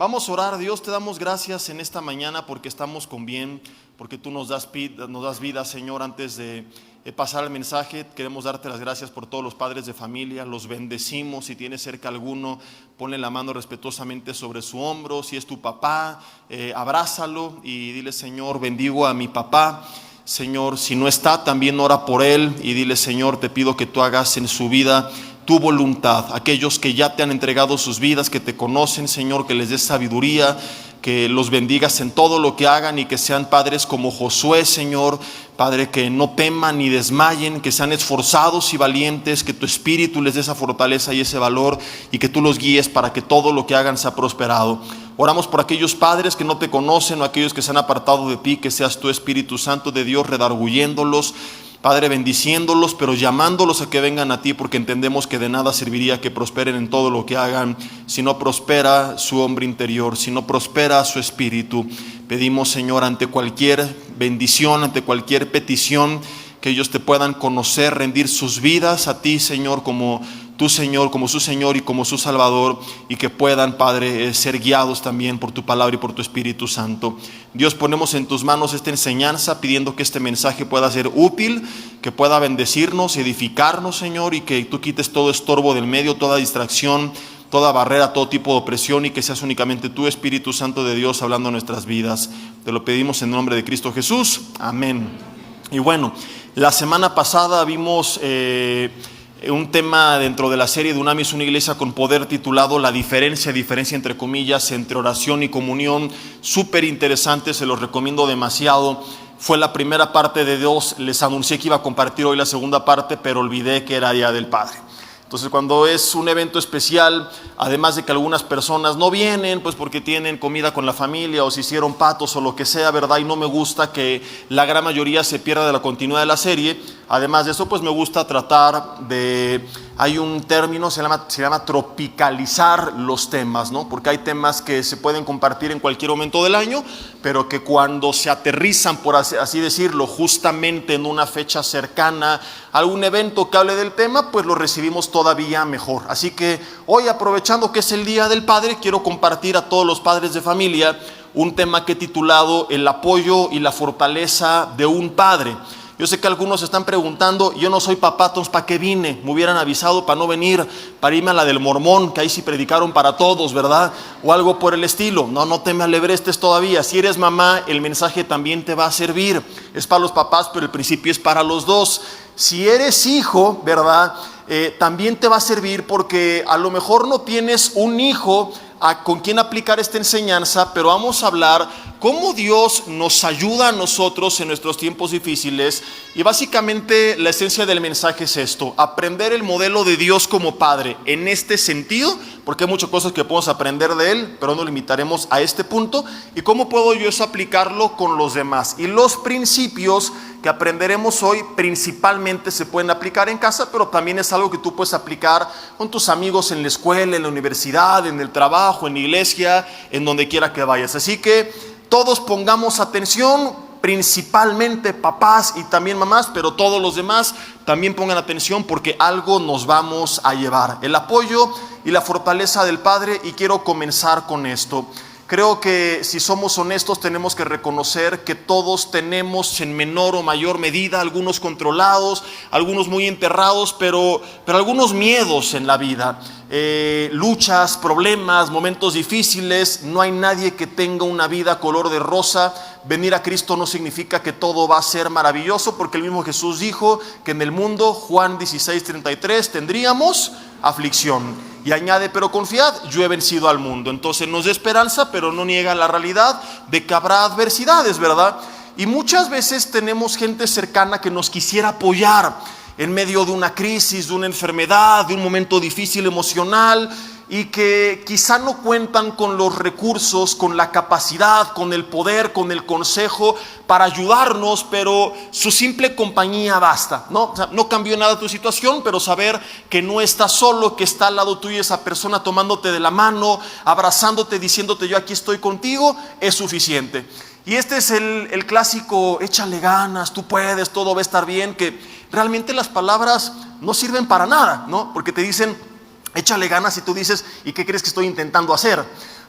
Vamos a orar. Dios, te damos gracias en esta mañana porque estamos con bien, porque tú nos das vida, Señor. Antes de pasar el mensaje, queremos darte las gracias por todos los padres de familia. Los bendecimos. Si tienes cerca alguno, ponle la mano respetuosamente sobre su hombro. Si es tu papá, abrázalo y dile: Señor, bendigo a mi papá. Señor, si no está, también ora por él y dile: Señor, te pido que tú hagas en su vida tu voluntad. Aquellos que ya te han entregado sus vidas, que te conocen, Señor, que les des sabiduría, que los bendigas en todo lo que hagan y que sean padres como Josué, Señor. Padre, que no teman ni desmayen, que sean esforzados y valientes, que tu espíritu les dé esa fortaleza y ese valor y que tú los guíes para que todo lo que hagan sea prosperado. Oramos por aquellos padres que no te conocen o aquellos que se han apartado de ti, que seas tu Espíritu Santo de Dios redarguyéndolos, Padre, bendiciéndolos, pero llamándolos a que vengan a ti, porque entendemos que de nada serviría que prosperen en todo lo que hagan si no prospera su hombre interior, si no prospera su espíritu. Pedimos, Señor, ante cualquier bendición, ante cualquier petición, que ellos te puedan conocer, rendir sus vidas a ti, Señor, como tu Señor, como su Señor y como su Salvador, y que puedan, Padre, ser guiados también por tu palabra y por tu Espíritu Santo. Dios, ponemos en tus manos esta enseñanza, pidiendo que este mensaje pueda ser útil, que pueda bendecirnos, edificarnos, Señor, y que tú quites todo estorbo del medio, toda distracción, toda barrera, todo tipo de opresión, y que seas únicamente tú, Espíritu Santo de Dios, hablando en nuestras vidas. Te lo pedimos en nombre de Cristo Jesús. Amén. Y bueno, la semana pasada vimos un tema dentro de la serie de Unami es una iglesia con poder, titulado La diferencia entre comillas, entre oración y comunión. Súper interesante, se los recomiendo demasiado. Fue la primera parte de 2, les anuncié que iba a compartir hoy la segunda parte, pero olvidé que era Día del Padre. Entonces, cuando es un evento especial, además de que algunas personas no vienen, pues porque tienen comida con la familia o se hicieron patos o lo que sea, ¿verdad? Y no me gusta que la gran mayoría se pierda de la continuidad de la serie. Además de eso, pues me gusta tratar de... Hay un término, se llama tropicalizar los temas, ¿no? Porque hay temas que se pueden compartir en cualquier momento del año, pero que cuando se aterrizan, por así decirlo, justamente en una fecha cercana a algún evento que hable del tema, pues lo recibimos todavía mejor. Así que hoy, aprovechando que es el Día del Padre, quiero compartir a todos los padres de familia un tema que he titulado El apoyo y la fortaleza de un padre. Yo sé que algunos están preguntando: yo no soy papá, entonces ¿para qué vine? Me hubieran avisado para no venir, para irme a la del Mormón, que ahí sí predicaron para todos, ¿verdad? O algo por el estilo. No te me alebrestes todavía. Si eres mamá, el mensaje también te va a servir. Es para los papás, pero el principio es para los dos. Si eres hijo, ¿verdad? También te va a servir, porque a lo mejor no tienes un hijo con quien aplicar esta enseñanza, pero vamos a hablar cómo Dios nos ayuda a nosotros en nuestros tiempos difíciles. Y básicamente la esencia del mensaje es esto: aprender el modelo de Dios como Padre en este sentido, porque hay muchas cosas que podemos aprender de Él, pero no limitaremos a este punto. Y cómo puedo yo eso aplicarlo con los demás. Y los principios que aprenderemos hoy principalmente se pueden aplicar en casa, pero también es algo que tú puedes aplicar con tus amigos en la escuela, en la universidad, en el trabajo, en la iglesia, en donde quiera que vayas. Así que todos pongamos atención, principalmente papás y también mamás, pero todos los demás también pongan atención, porque algo nos vamos a llevar: el apoyo y la fortaleza del Padre. Y quiero comenzar con esto. Creo que si somos honestos tenemos que reconocer que todos tenemos en menor o mayor medida, algunos controlados, algunos muy enterrados, pero algunos miedos en la vida, luchas, problemas, momentos difíciles. No hay nadie que tenga una vida color de rosa. Venir a Cristo no significa que todo va a ser maravilloso, porque el mismo Jesús dijo que en el mundo, Juan 16:33, tendríamos aflicción. Y añade: pero confiad, yo he vencido al mundo. Entonces nos da esperanza, pero no niega la realidad de que habrá adversidades, ¿verdad? Y muchas veces tenemos gente cercana que nos quisiera apoyar en medio de una crisis, de una enfermedad, de un momento difícil emocional, y que quizá no cuentan con los recursos, con la capacidad, con el poder, con el consejo para ayudarnos, pero su simple compañía basta, ¿no? O sea, no cambió nada tu situación, pero saber que no estás solo, que está al lado tuyo esa persona tomándote de la mano, abrazándote, diciéndote: yo aquí estoy contigo, es suficiente. Y este es el clásico: échale ganas, tú puedes, todo va a estar bien, que realmente las palabras no sirven para nada, ¿no? Porque te dicen: échale ganas, y tú dices: ¿y qué crees que estoy intentando hacer?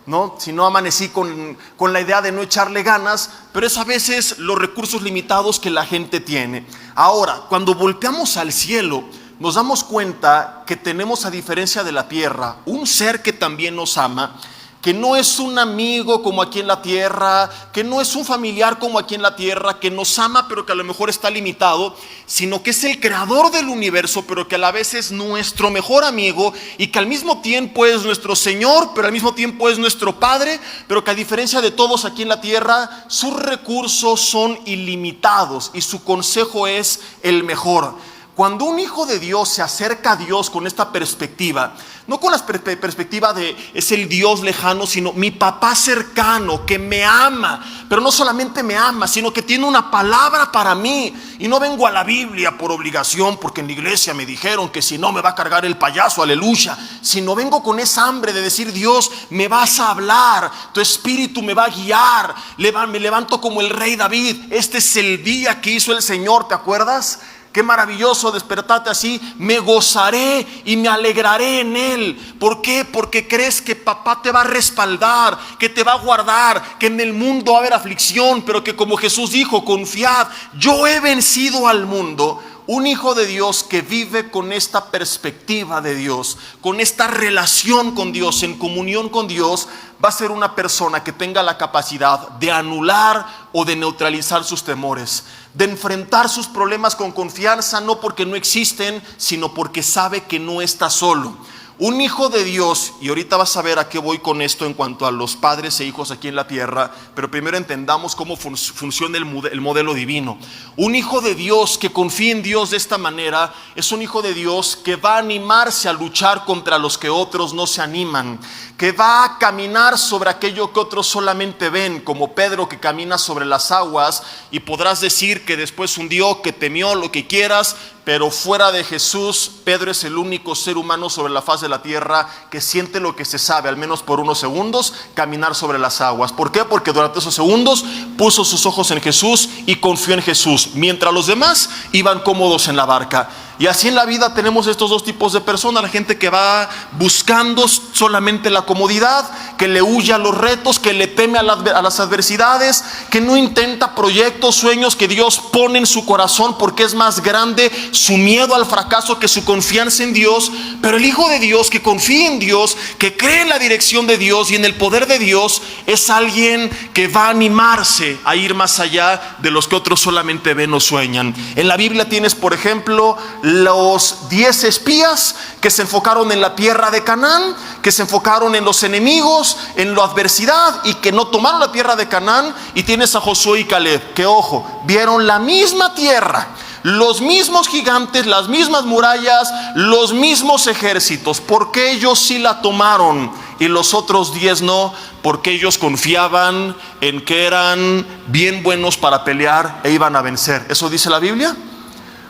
¿no? Si no amanecí con la idea de no echarle ganas, pero es a veces los recursos limitados que la gente tiene. Ahora, cuando volteamos al cielo, nos damos cuenta que tenemos, a diferencia de la tierra, un ser que también nos ama, que no es un amigo como aquí en la tierra, que no es un familiar como aquí en la tierra, que nos ama pero que a lo mejor está limitado, sino que es el creador del universo, pero que a la vez es nuestro mejor amigo, y que al mismo tiempo es nuestro Señor, pero al mismo tiempo es nuestro Padre, pero que a diferencia de todos aquí en la tierra, sus recursos son ilimitados y su consejo es el mejor. Cuando un hijo de Dios se acerca a Dios con esta perspectiva, no con la perspectiva de es el Dios lejano, sino mi papá cercano que me ama, pero no solamente me ama, sino que tiene una palabra para mí. Y no vengo a la Biblia por obligación, porque en la iglesia me dijeron que si no me va a cargar el payaso, aleluya, sino vengo con esa hambre de decir: Dios, me vas a hablar, tu espíritu me va a guiar, me levanto como el rey David. Este es el día que hizo el Señor, ¿te acuerdas? Qué maravilloso despertarte así. Me gozaré y me alegraré en él. ¿Por qué? Porque crees que papá te va a respaldar, que te va a guardar, que en el mundo va a haber aflicción, pero que, como Jesús dijo, confiad, yo he vencido al mundo. Un hijo de Dios que vive con esta perspectiva de Dios, con esta relación con Dios, en comunión con Dios, va a ser una persona que tenga la capacidad de anular o de neutralizar sus temores, de enfrentar sus problemas con confianza, no porque no existen, sino porque sabe que no está solo. Un hijo de Dios, y ahorita vas a ver a qué voy con esto en cuanto a los padres e hijos aquí en la tierra, pero primero entendamos cómo funciona el modelo divino. Un hijo de Dios que confía en Dios de esta manera es un hijo de Dios que va a animarse a luchar contra los que otros no se animan, que va a caminar sobre aquello que otros solamente ven, como Pedro que camina sobre las aguas, y podrás decir que después hundió, que temió, lo que quieras, pero fuera de Jesús, Pedro es el único ser humano sobre la faz de la tierra que siente lo que se sabe, al menos por unos segundos, caminar sobre las aguas. ¿Por qué? Porque durante esos segundos puso sus ojos en Jesús y confió en Jesús, mientras los demás iban cómodos en la barca. Y así en la vida tenemos estos dos tipos de personas: la gente que va buscando solamente la comodidad, que le huye a los retos, que le teme a las adversidades, que no intenta proyectos, sueños que Dios pone en su corazón, porque es más grande su miedo al fracaso que su confianza en Dios. Pero el hijo de Dios que confía en Dios, que cree en la dirección de Dios y en el poder de Dios, es alguien que va a animarse a ir más allá de los que otros solamente ven o sueñan. En la Biblia tienes, por ejemplo, los 10 espías que se enfocaron en la tierra de Canaán, que se enfocaron en los enemigos, en la adversidad, y que no tomaron la tierra de Canaán. Y tienes a Josué y Caleb, que, ojo, vieron la misma tierra, los mismos gigantes, las mismas murallas, los mismos ejércitos. ¿Por qué ellos sí la tomaron y los otros 10 no? Porque ellos confiaban en que eran bien buenos para pelear e iban a vencer. ¿Eso dice la Biblia?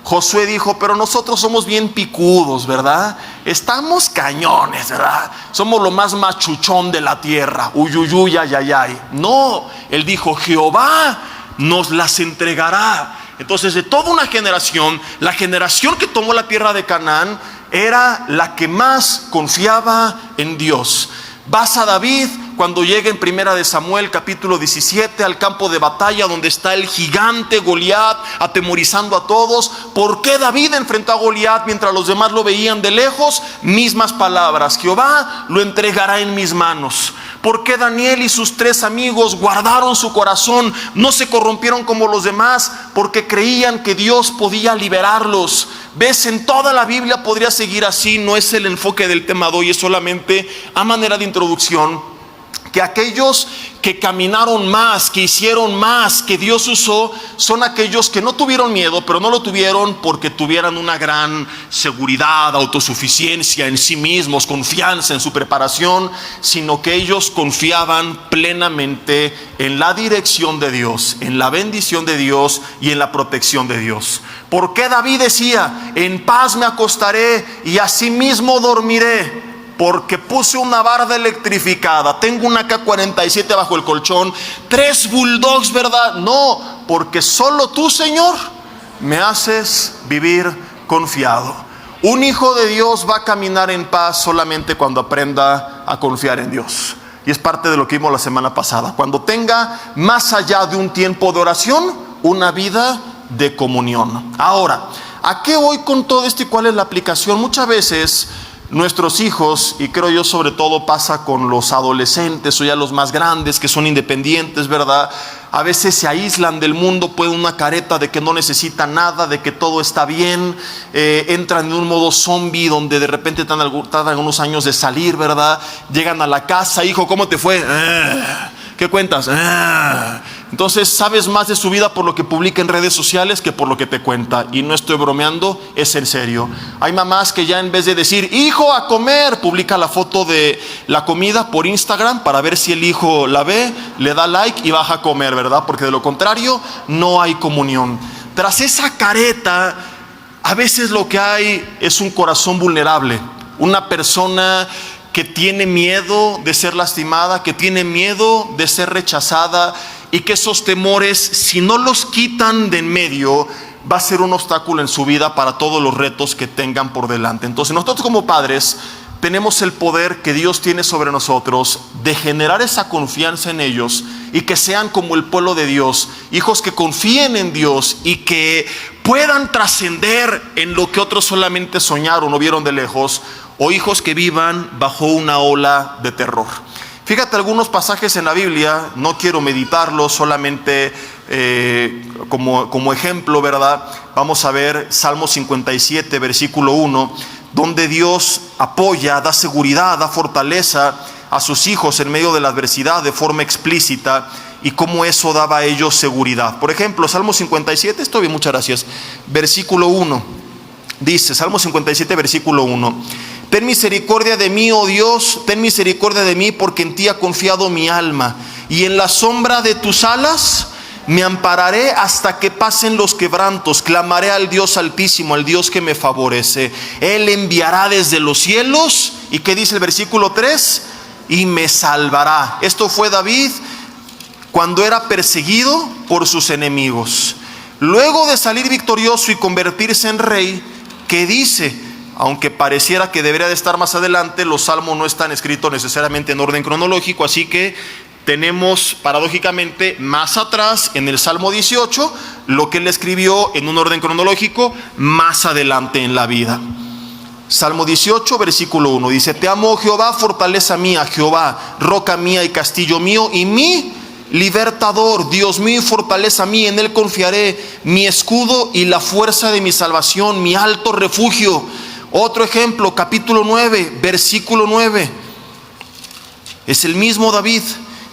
Josué dijo: pero nosotros somos bien picudos, ¿verdad? Estamos cañones, ¿verdad? Somos lo más machuchón de la tierra. Uyuyuy, ayayay. No, él dijo: Jehová nos las entregará. Entonces, de toda una generación, la generación que tomó la tierra de Canaán era la que más confiaba en Dios. Vas a David cuando llega en Primera de Samuel capítulo 17 al campo de batalla, donde está el gigante Goliat atemorizando a todos. ¿Por qué David enfrentó a Goliat mientras los demás lo veían de lejos? Mismas palabras: Jehová lo entregará en mis manos. ¿Por qué Daniel y sus 3 amigos guardaron su corazón? No se corrompieron como los demás, porque creían que Dios podía liberarlos. Ves, en toda la Biblia podría seguir así. No es el enfoque del tema de hoy, es solamente a manera de introducción, que aquellos que caminaron más, que hicieron más, que Dios usó, son aquellos que no tuvieron miedo, pero no lo tuvieron porque tuvieran una gran seguridad, autosuficiencia en sí mismos, confianza en su preparación, sino que ellos confiaban plenamente en la dirección de Dios, en la bendición de Dios y en la protección de Dios. ¿Por qué David decía: en paz me acostaré y asimismo dormiré? Porque puse una barda electrificada, tengo una K-47 bajo el colchón, 3 bulldogs, ¿verdad? No, porque solo tú, Señor, me haces vivir confiado. Un hijo de Dios va a caminar en paz solamente cuando aprenda a confiar en Dios. Y es parte de lo que vimos la semana pasada. Cuando tenga, más allá de un tiempo de oración, una vida de comunión. Ahora, ¿a qué voy con todo esto y cuál es la aplicación? Muchas veces nuestros hijos, y creo yo sobre todo pasa con los adolescentes o ya los más grandes que son independientes, ¿verdad? A veces se aíslan del mundo, ponen una careta de que no necesitan nada, de que todo está bien, entran en un modo zombie donde de repente tardan unos años de salir, ¿verdad? Llegan a la casa, hijo, ¿cómo te fue? ¿Qué cuentas? Entonces sabes más de su vida por lo que publica en redes sociales que por lo que te cuenta. Y no estoy bromeando, es en serio. Hay mamás que ya en vez de decir, hijo, a comer, publica la foto de la comida por Instagram para ver si el hijo la ve, le da like y baja a comer, ¿verdad? Porque de lo contrario no hay comunión. Tras esa careta, a veces lo que hay es un corazón vulnerable. Una persona que tiene miedo de ser lastimada, que tiene miedo de ser rechazada, y que esos temores, si no los quitan de en medio, va a ser un obstáculo en su vida para todos los retos que tengan por delante. Entonces nosotros como padres tenemos el poder que Dios tiene sobre nosotros de generar esa confianza en ellos y que sean como el pueblo de Dios, hijos que confíen en Dios y que puedan trascender en lo que otros solamente soñaron o vieron de lejos, o hijos que vivan bajo una ola de terror. Fíjate algunos pasajes en la Biblia, no quiero meditarlos, solamente como ejemplo, ¿verdad? Vamos a ver Salmo 57, versículo 1, donde Dios apoya, da seguridad, da fortaleza a sus hijos en medio de la adversidad de forma explícita, y cómo eso daba a ellos seguridad. Por ejemplo, Salmo 57, estoy bien, muchas gracias, versículo 1, dice, Salmo 57, versículo 1, ten misericordia de mí, oh Dios, ten misericordia de mí, porque en ti ha confiado mi alma, y en la sombra de tus alas me ampararé hasta que pasen los quebrantos. Clamaré al Dios Altísimo, al Dios que me favorece. Él enviará desde los cielos, ¿y qué dice el versículo 3? Y me salvará. Esto fue David cuando era perseguido por sus enemigos. Luego de salir victorioso y convertirse en rey, ¿qué dice? Aunque pareciera que debería de estar más adelante, los salmos no están escritos necesariamente en orden cronológico, así que tenemos paradójicamente más atrás en el Salmo 18 lo que él escribió en un orden cronológico más adelante en la vida. Salmo 18, versículo 1 dice: te amo, Jehová, fortaleza mía, Jehová, roca mía y castillo mío y mi libertador, Dios mío y fortaleza mía, en él confiaré, mi escudo y la fuerza de mi salvación, mi alto refugio. Otro ejemplo, capítulo 9, versículo 9. Es el mismo David.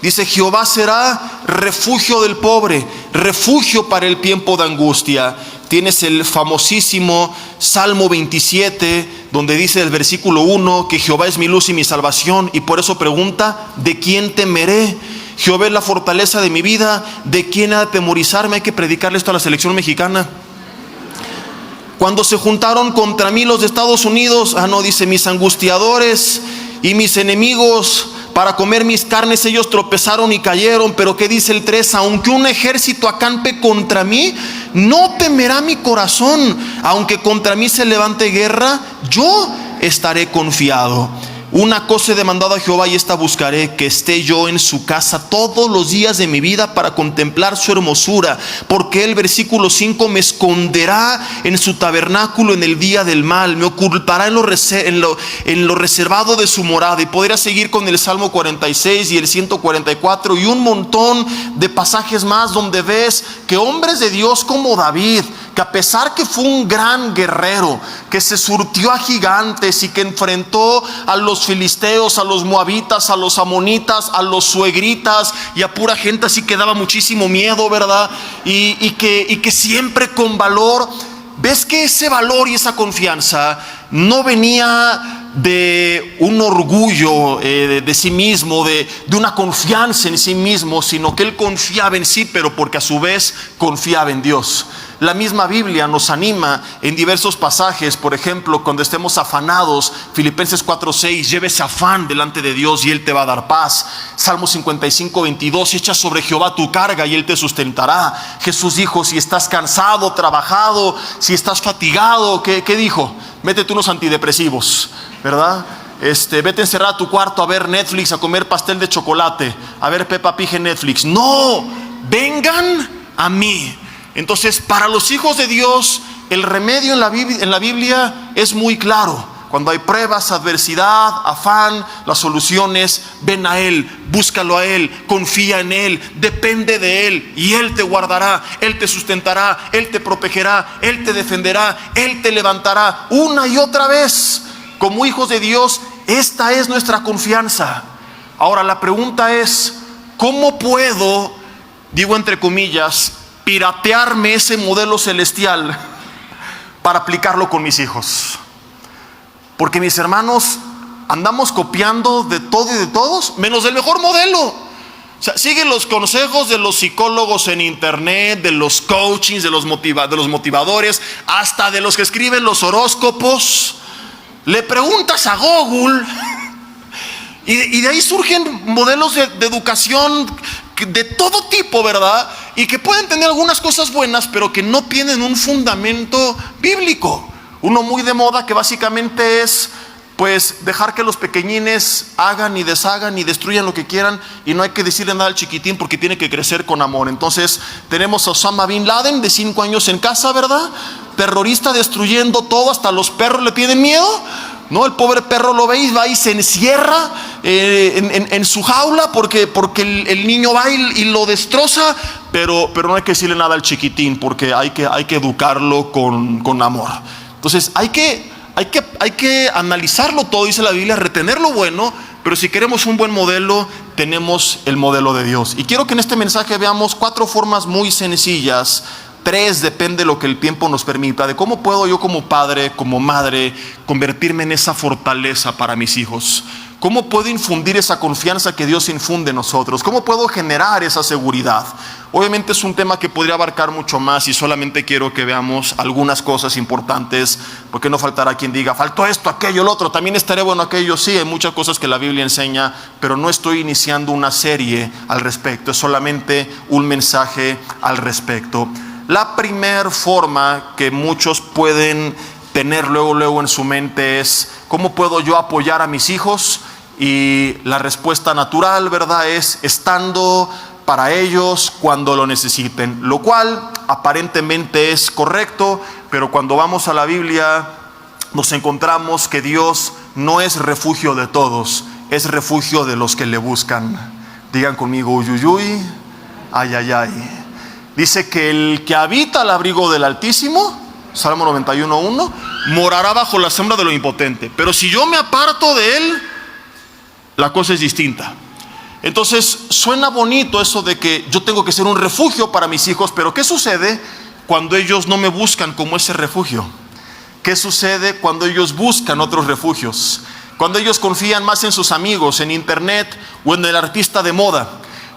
Dice: Jehová será refugio del pobre, refugio para el tiempo de angustia. Tienes el famosísimo Salmo 27, donde dice el versículo 1 que Jehová es mi luz y mi salvación, y por eso pregunta: ¿de quién temeré? Jehová es la fortaleza de mi vida, ¿de quién ha de temorizarme? Hay que predicarle esto a la selección mexicana. Cuando se juntaron contra mí los de Estados Unidos, dice: mis angustiadores y mis enemigos para comer mis carnes, ellos tropezaron y cayeron. Pero ¿qué dice el 3? Aunque un ejército acampe contra mí, no temerá mi corazón. Aunque contra mí se levante guerra, yo estaré confiado. Una cosa he demandado a Jehová y esta buscaré, que esté yo en su casa todos los días de mi vida para contemplar su hermosura, porque el versículo 5 me esconderá en su tabernáculo en el día del mal, me ocultará en lo reservado de su morada. Y podría seguir con el Salmo 46 y el 144 y un montón de pasajes más donde ves que hombres de Dios como David, que a pesar que fue un gran guerrero, que se surtió a gigantes y que enfrentó a los filisteos, a los moabitas, a los amonitas, a los suegritas y a pura gente así que daba muchísimo miedo, ¿verdad? Y que siempre con valor, ves que ese valor y esa confianza no venía de un orgullo de sí mismo, de una confianza en sí mismo, sino que él confiaba en sí, pero porque a su vez confiaba en Dios. La misma Biblia nos anima en diversos pasajes. Por ejemplo, cuando estemos afanados, Filipenses 4:6, lleve ese afán delante de Dios y Él te va a dar paz. Salmo 55:22, echa sobre Jehová tu carga y Él te sustentará. Jesús dijo: si estás cansado, trabajado, si estás fatigado, ¿qué dijo? Métete unos antidepresivos, ¿verdad? vete a encerrar a tu cuarto a ver Netflix, a comer pastel de chocolate, a ver Peppa Pig en Netflix. No, vengan a mí. Entonces, para los hijos de Dios, el remedio en la Biblia es muy claro. Cuando hay pruebas, adversidad, afán, las soluciones, ven a Él, búscalo a Él, confía en Él, depende de Él, y Él te guardará, Él te sustentará, Él te protegerá, Él te defenderá, Él te levantará una y otra vez. Como hijos de Dios, esta es nuestra confianza. Ahora la pregunta es, ¿cómo puedo, digo entre comillas, piratearme ese modelo celestial para aplicarlo con mis hijos? Porque mis hermanos, andamos copiando de todo y de todos, menos del mejor modelo. O sea, siguen los consejos de los psicólogos en internet, de los coachings, de los motivadores, hasta de los que escriben los horóscopos. Le preguntas a Google y de ahí surgen modelos de educación de todo tipo, ¿verdad? Y que pueden tener algunas cosas buenas, pero que no tienen un fundamento bíblico. Uno muy de moda que básicamente es, pues, dejar que los pequeñines hagan y deshagan y destruyan lo que quieran, y no hay que decirle nada al chiquitín porque tiene que crecer con amor. Entonces tenemos a Osama Bin Laden de 5 años en casa, ¿verdad? Terrorista, destruyendo todo, hasta los perros le tienen miedo, ¿no? El pobre perro lo veis, va y se encierra en su jaula porque el niño va y lo destroza, pero no hay que decirle nada al chiquitín porque hay que educarlo con amor. Entonces hay que analizarlo todo, dice la Biblia, retener lo bueno, pero si queremos un buen modelo, tenemos el modelo de Dios. Y quiero que en este mensaje veamos 4 formas muy sencillas, 3 depende de lo que el tiempo nos permita, de cómo puedo yo como padre, como madre, convertirme en esa fortaleza para mis hijos. ¿Cómo puedo infundir esa confianza que Dios infunde en nosotros? ¿Cómo puedo generar esa seguridad? Obviamente es un tema que podría abarcar mucho más y solamente quiero que veamos algunas cosas importantes, porque no faltará quien diga, faltó esto, aquello, lo otro, también estaría bueno aquello. Sí, hay muchas cosas que la Biblia enseña, pero no estoy iniciando una serie al respecto, es solamente un mensaje al respecto. La primer forma que muchos pueden tener luego en su mente es, ¿cómo puedo yo apoyar a mis hijos? Y la respuesta natural, ¿verdad?, es estando para ellos cuando lo necesiten, lo cual aparentemente es correcto, pero cuando vamos a la Biblia nos encontramos que Dios no es refugio de todos, es refugio de los que le buscan. Digan conmigo, uy, uy, uy, ay, ay, ay. Dice que el que habita al abrigo del Altísimo, Salmo 91:1, morará bajo la sombra de lo impotente. Pero si yo me aparto de él, la cosa es distinta. Entonces suena bonito eso de que yo tengo que ser un refugio para mis hijos, pero ¿qué sucede cuando ellos no me buscan como ese refugio? ¿Qué sucede cuando ellos buscan otros refugios? Cuando ellos confían más en sus amigos, en internet o en el artista de moda.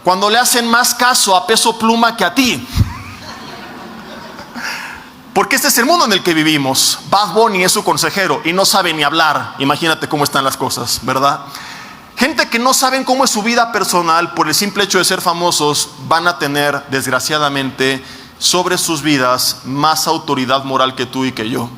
Cuando le hacen más caso a Peso Pluma que a ti. Porque este es el mundo en el que vivimos. Bad Bunny es su consejero y no sabe ni hablar. Imagínate cómo están las cosas, ¿verdad? Gente que no saben cómo es su vida personal por el simple hecho de ser famosos, van a tener, desgraciadamente, sobre sus vidas más autoridad moral que tú y que yo.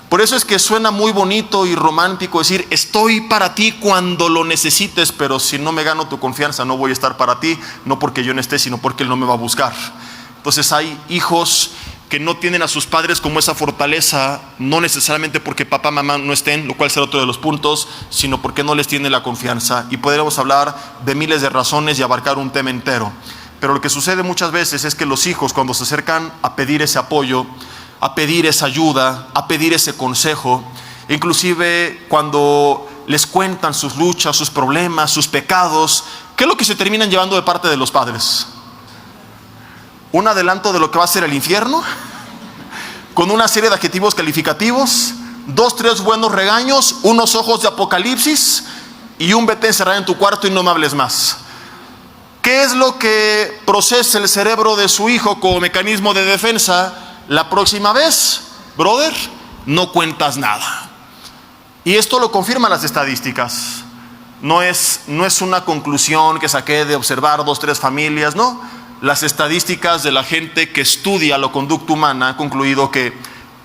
Por eso es que suena muy bonito y romántico decir, estoy para ti cuando lo necesites, pero si no me gano tu confianza, no voy a estar para ti, no porque yo no esté, sino porque Él no me va a buscar. Entonces hay hijos que no tienen a sus padres como esa fortaleza, no necesariamente porque papá, mamá no estén, lo cual será otro de los puntos, sino porque no les tiene la confianza. Y podríamos hablar de miles de razones y abarcar un tema entero. Pero lo que sucede muchas veces es que los hijos, cuando se acercan a pedir ese apoyo, a pedir esa ayuda, a pedir ese consejo, inclusive cuando les cuentan sus luchas, sus problemas, sus pecados, ¿qué es lo que se terminan llevando de parte de los padres? Un adelanto de lo que va a ser el infierno, con una serie de adjetivos calificativos, 2, 3 buenos regaños, unos ojos de apocalipsis y un vete encerrado en tu cuarto y no me hables más. ¿Qué es lo que procesa el cerebro de su hijo como mecanismo de defensa la próxima vez? Brother, no cuentas nada. Y esto lo confirman las estadísticas. No es una conclusión que saqué de observar 2, 3 familias, no. Las estadísticas de la gente que estudia la conducta humana han concluido que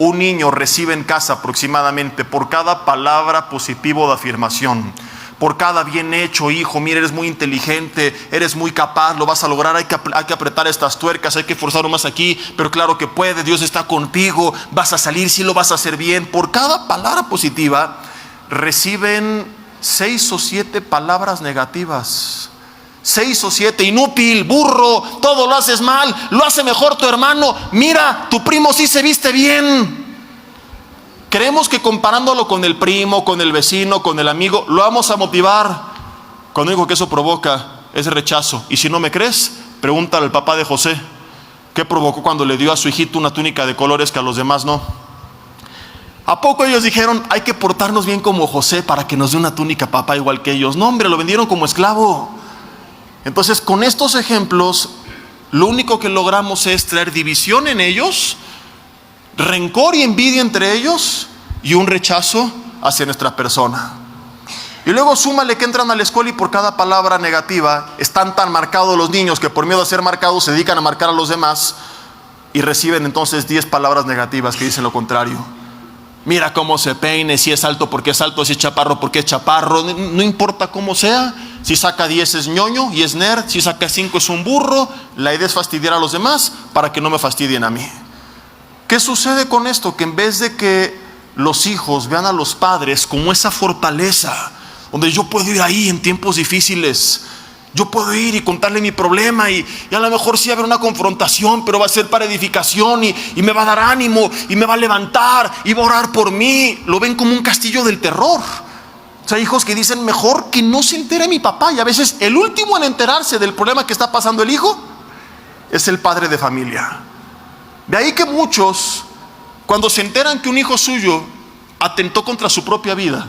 un niño recibe en casa aproximadamente por cada palabra positivo de afirmación, por cada bien hecho, hijo, mira, eres muy inteligente, eres muy capaz, lo vas a lograr, hay que apretar estas tuercas, hay que forzar más aquí, pero claro que puedes, Dios está contigo, vas a salir, sí lo vas a hacer bien. Por cada palabra positiva reciben 6 o 7 palabras negativas. 6 o 7, inútil, burro, todo lo haces mal, lo hace mejor tu hermano, mira, tu primo sí se viste bien. Creemos que comparándolo con el primo, con el vecino, con el amigo, lo vamos a motivar. Cuando digo que eso provoca es rechazo. Y si no me crees, pregúntale al papá de José, ¿qué provocó cuando le dio a su hijito una túnica de colores que a los demás no? ¿A poco ellos dijeron, hay que portarnos bien como José para que nos dé una túnica papá igual que ellos? No, hombre, lo vendieron como esclavo. Entonces, con estos ejemplos, lo único que logramos es traer división en ellos, rencor y envidia entre ellos y un rechazo hacia nuestra persona. Y luego súmale que entran a la escuela y por cada palabra negativa están tan marcados los niños que por miedo a ser marcados se dedican a marcar a los demás y reciben entonces 10 palabras negativas que dicen lo contrario. Mira cómo se peine, si es alto porque es alto, si es chaparro porque es chaparro, no importa cómo sea. Si saca 10 es ñoño y es nerd, si saca 5 es un burro. La idea es fastidiar a los demás para que no me fastidien a mí. ¿Qué sucede con esto? Que en vez de que los hijos vean a los padres como esa fortaleza, donde yo puedo ir ahí en tiempos difíciles, yo puedo ir y contarle mi problema y a lo mejor sí va a haber una confrontación, pero va a ser para edificación y me va a dar ánimo y me va a levantar y va a orar por mí. Lo ven como un castillo del terror. O sea, hijos que dicen, mejor que no se entere mi papá. Y a veces el último en enterarse del problema que está pasando el hijo es el padre de familia. De ahí que muchos, cuando se enteran que un hijo suyo atentó contra su propia vida,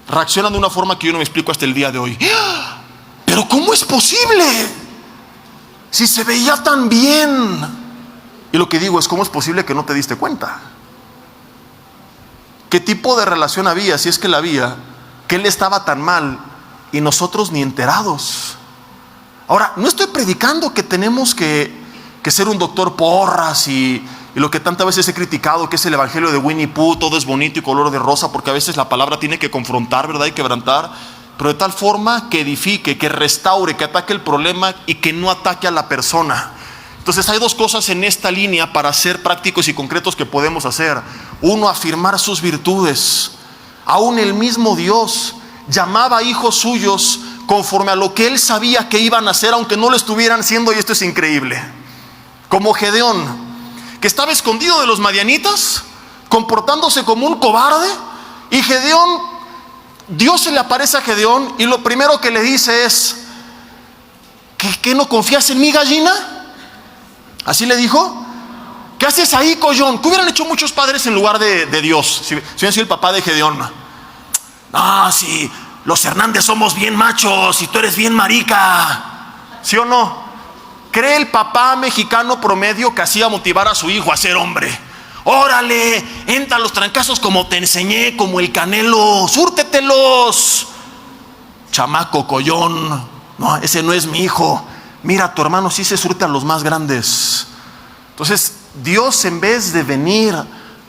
reaccionan de una forma que yo no me explico hasta el día de hoy. Pero ¿cómo es posible? Si se veía tan bien. Y lo que digo es, ¿cómo es posible que no te diste cuenta? ¿Qué tipo de relación había, si es que la había, que él estaba tan mal y nosotros ni enterados? Ahora, no estoy predicando que tenemos que ser un doctor Porras y lo que tantas veces he criticado, que es el evangelio de Winnie Pooh, todo es bonito y color de rosa, porque a veces la palabra tiene que confrontar, ¿verdad? Y quebrantar, pero de tal forma que edifique, que restaure, que ataque el problema y que no ataque a la persona. Entonces hay 2 cosas en esta línea para ser prácticos y concretos que podemos hacer. Uno, afirmar sus virtudes. Aún el mismo Dios llamaba a hijos suyos conforme a lo que él sabía que iban a hacer, aunque no lo estuvieran haciendo, y esto es increíble. Como Gedeón, que estaba escondido de los madianitas, comportándose como un cobarde, y Gedeón, Dios se le aparece a Gedeón y lo primero que le dice es, ¿qué no confías en mí, gallina? Así le dijo. ¿Qué haces ahí, collón? ¿Qué hubieran hecho muchos padres en lugar de Dios si hubieran sido el papá de Gedeón? No, sí, los Hernández somos bien machos y tú eres bien marica. ¿Sí o no? ¿Cree el papá mexicano promedio que hacía motivar a su hijo a ser hombre? Órale, entra a los trancazos como te enseñé, como el Canelo, súrtetelos. Chamaco, collón, no, ese no es mi hijo. Mira, tu hermano sí se surte a los más grandes. Entonces, Dios, en vez de venir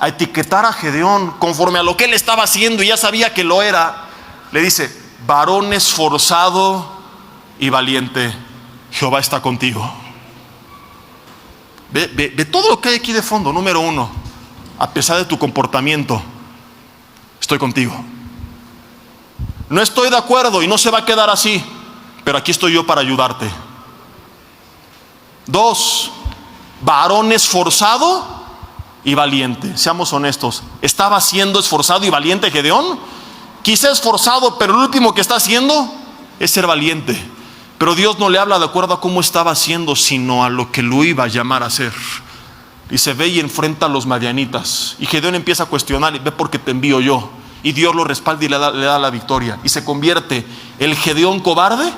a etiquetar a Gedeón conforme a lo que él estaba haciendo y ya sabía que lo era, le dice, varón esforzado y valiente, Jehová está contigo. Ve todo lo que hay aquí de fondo. Número 1, a pesar de tu comportamiento, estoy contigo. No estoy de acuerdo y no se va a quedar así, pero aquí estoy yo para ayudarte. 2, varón esforzado y valiente. Seamos honestos, ¿estaba siendo esforzado y valiente Gedeón? Quizá esforzado, pero lo último que está haciendo es ser valiente. Pero Dios no le habla de acuerdo a cómo estaba haciendo, sino a lo que lo iba a llamar a hacer. Dice, ve y enfrenta a los madianitas. Y Gedeón empieza a cuestionar, y ve porque te envío yo. Y Dios lo respalda y le da la victoria. Y se convierte el Gedeón cobarde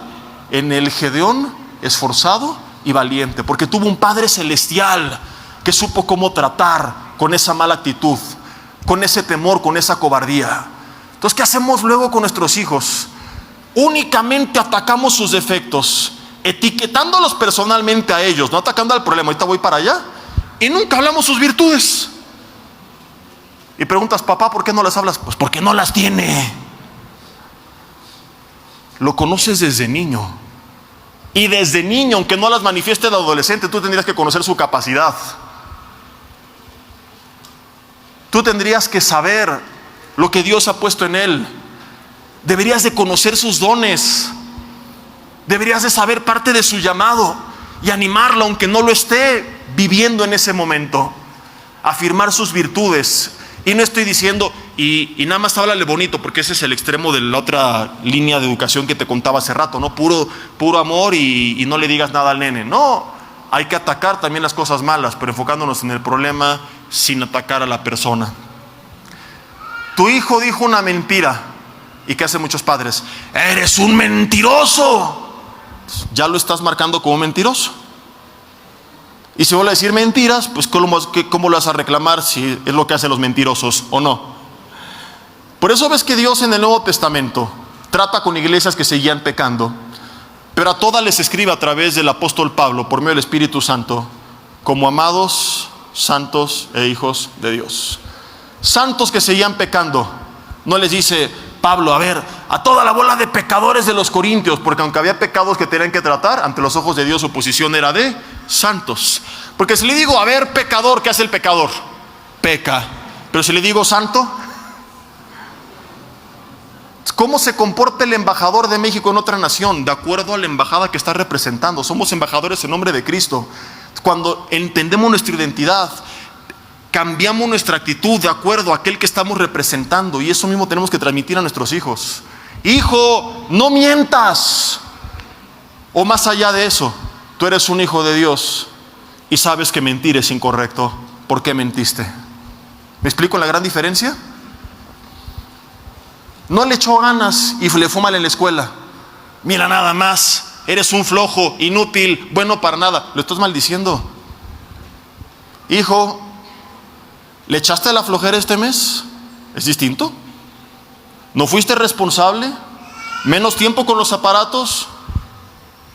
en el Gedeón esforzado y valiente, porque tuvo un Padre celestial que supo cómo tratar con esa mala actitud, con ese temor, con esa cobardía. Entonces, ¿qué hacemos luego con nuestros hijos? Únicamente atacamos sus defectos, etiquetándolos personalmente a ellos, no atacando al problema. Ahorita voy para allá. Y nunca hablamos sus virtudes. Y preguntas, papá, ¿por qué no las hablas? Pues porque no las tiene. Lo conoces desde niño. Y desde niño, aunque no las manifieste el adolescente, tú tendrías que conocer su capacidad. Tú tendrías que saber lo que Dios ha puesto en él. Deberías de conocer sus dones. Deberías de saber parte de su llamado y animarlo aunque no lo esté viviendo en ese momento. Afirmar sus virtudes. Y no estoy diciendo, y nada más háblale bonito, porque ese es el extremo de la otra línea de educación que te contaba hace rato, ¿no? Puro amor y no le digas nada al nene. No, hay que atacar también las cosas malas, pero enfocándonos en el problema sin atacar a la persona. Tu hijo dijo una mentira. ¿Y qué hacen muchos padres? ¡Eres un mentiroso! Ya lo estás marcando como mentiroso. Y si vuelve a decir mentiras, pues ¿cómo lo vas a reclamar si es lo que hacen los mentirosos o no? Por eso ves que Dios en el Nuevo Testamento trata con iglesias que seguían pecando, pero a todas les escribe a través del apóstol Pablo, por medio del Espíritu Santo, como amados, santos e hijos de Dios. Santos que seguían pecando. No les dice Pablo, a ver, a toda la bola de pecadores de los corintios, porque aunque había pecados que tenían que tratar, ante los ojos de Dios su posición era de santos. Porque si le digo, a ver, pecador, ¿qué hace el pecador? Peca. Pero si le digo santo, ¿cómo se comporta el embajador de México en otra nación? De acuerdo a la embajada que está representando. Somos embajadores en nombre de Cristo. Cuando entendemos nuestra identidad, cambiamos nuestra actitud de acuerdo a aquel que estamos representando. Y eso mismo tenemos que transmitir a nuestros hijos. Hijo, no mientas. O más allá de eso, tú eres un hijo de Dios y sabes que mentir es incorrecto. ¿Por qué mentiste? ¿Me explico la gran diferencia? No le echó ganas y le fue mal en la escuela. Mira nada más, eres un flojo, inútil, bueno para nada. Lo estás maldiciendo. Hijo, ¿le echaste la flojera este mes? ¿Es distinto? ¿No fuiste responsable? ¿Menos tiempo con los aparatos?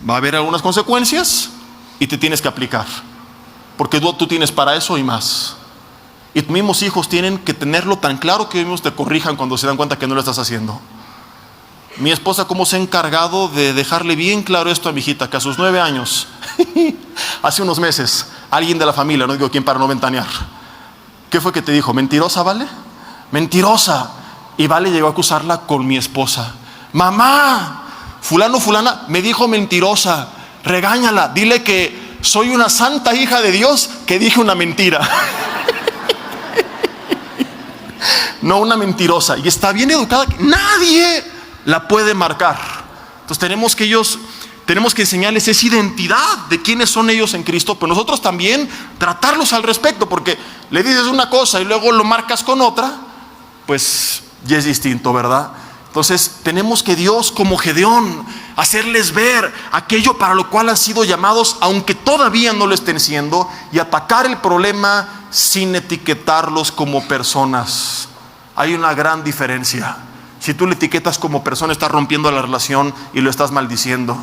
Va a haber algunas consecuencias y te tienes que aplicar. Porque tú tienes para eso y más. Y tus mismos hijos tienen que tenerlo tan claro que ellos mismos te corrijan cuando se dan cuenta que no lo estás haciendo. Mi esposa, cómo se ha encargado de dejarle bien claro esto a mi hijita, que a sus 9 años, hace unos meses, alguien de la familia, no digo quién para no ventanear, ¿qué fue que te dijo? ¿Mentirosa, Vale? Mentirosa. Y Vale llegó a acusarla con mi esposa. Mamá, fulano, fulana, me dijo mentirosa. Regáñala, dile que soy una santa hija de Dios que dije una mentira. No una mentirosa. Y está bien educada. Nadie la puede marcar. Entonces tenemos que enseñarles esa identidad de quiénes son ellos en Cristo, pero nosotros también tratarlos al respecto, porque le dices una cosa y luego lo marcas con otra, pues ya es distinto, ¿verdad? Entonces tenemos que Dios, como Gedeón, hacerles ver aquello para lo cual han sido llamados, aunque todavía no lo estén siendo, y atacar el problema sin etiquetarlos como personas. Hay una gran diferencia. Si tú le etiquetas como persona, estás rompiendo la relación y lo estás maldiciendo.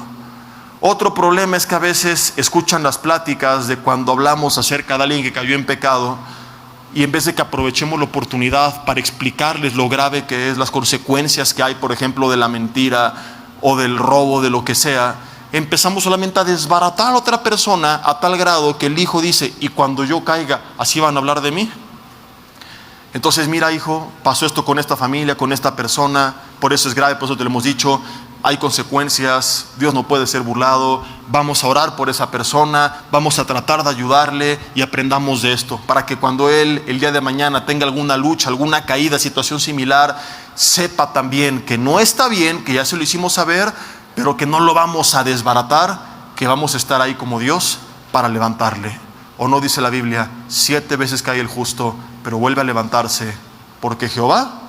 Otro problema es que a veces escuchan las pláticas de cuando hablamos acerca de alguien que cayó en pecado, y en vez de que aprovechemos la oportunidad para explicarles lo grave que es, las consecuencias que hay, por ejemplo, de la mentira o del robo, de lo que sea, empezamos solamente a desbaratar a otra persona a tal grado que el hijo dice, y cuando yo caiga, ¿así van a hablar de mí? Entonces, mira, hijo, pasó esto con esta familia, con esta persona, por eso es grave, por eso te lo hemos dicho, hay consecuencias, Dios no puede ser burlado, vamos a orar por esa persona, vamos a tratar de ayudarle y aprendamos de esto, para que cuando él el día de mañana tenga alguna lucha, alguna caída, situación similar, sepa también que no está bien, que ya se lo hicimos saber, pero que no lo vamos a desbaratar, que vamos a estar ahí como Dios para levantarle. ¿O no dice la Biblia, 7 veces cae el justo, pero vuelve a levantarse, porque Jehová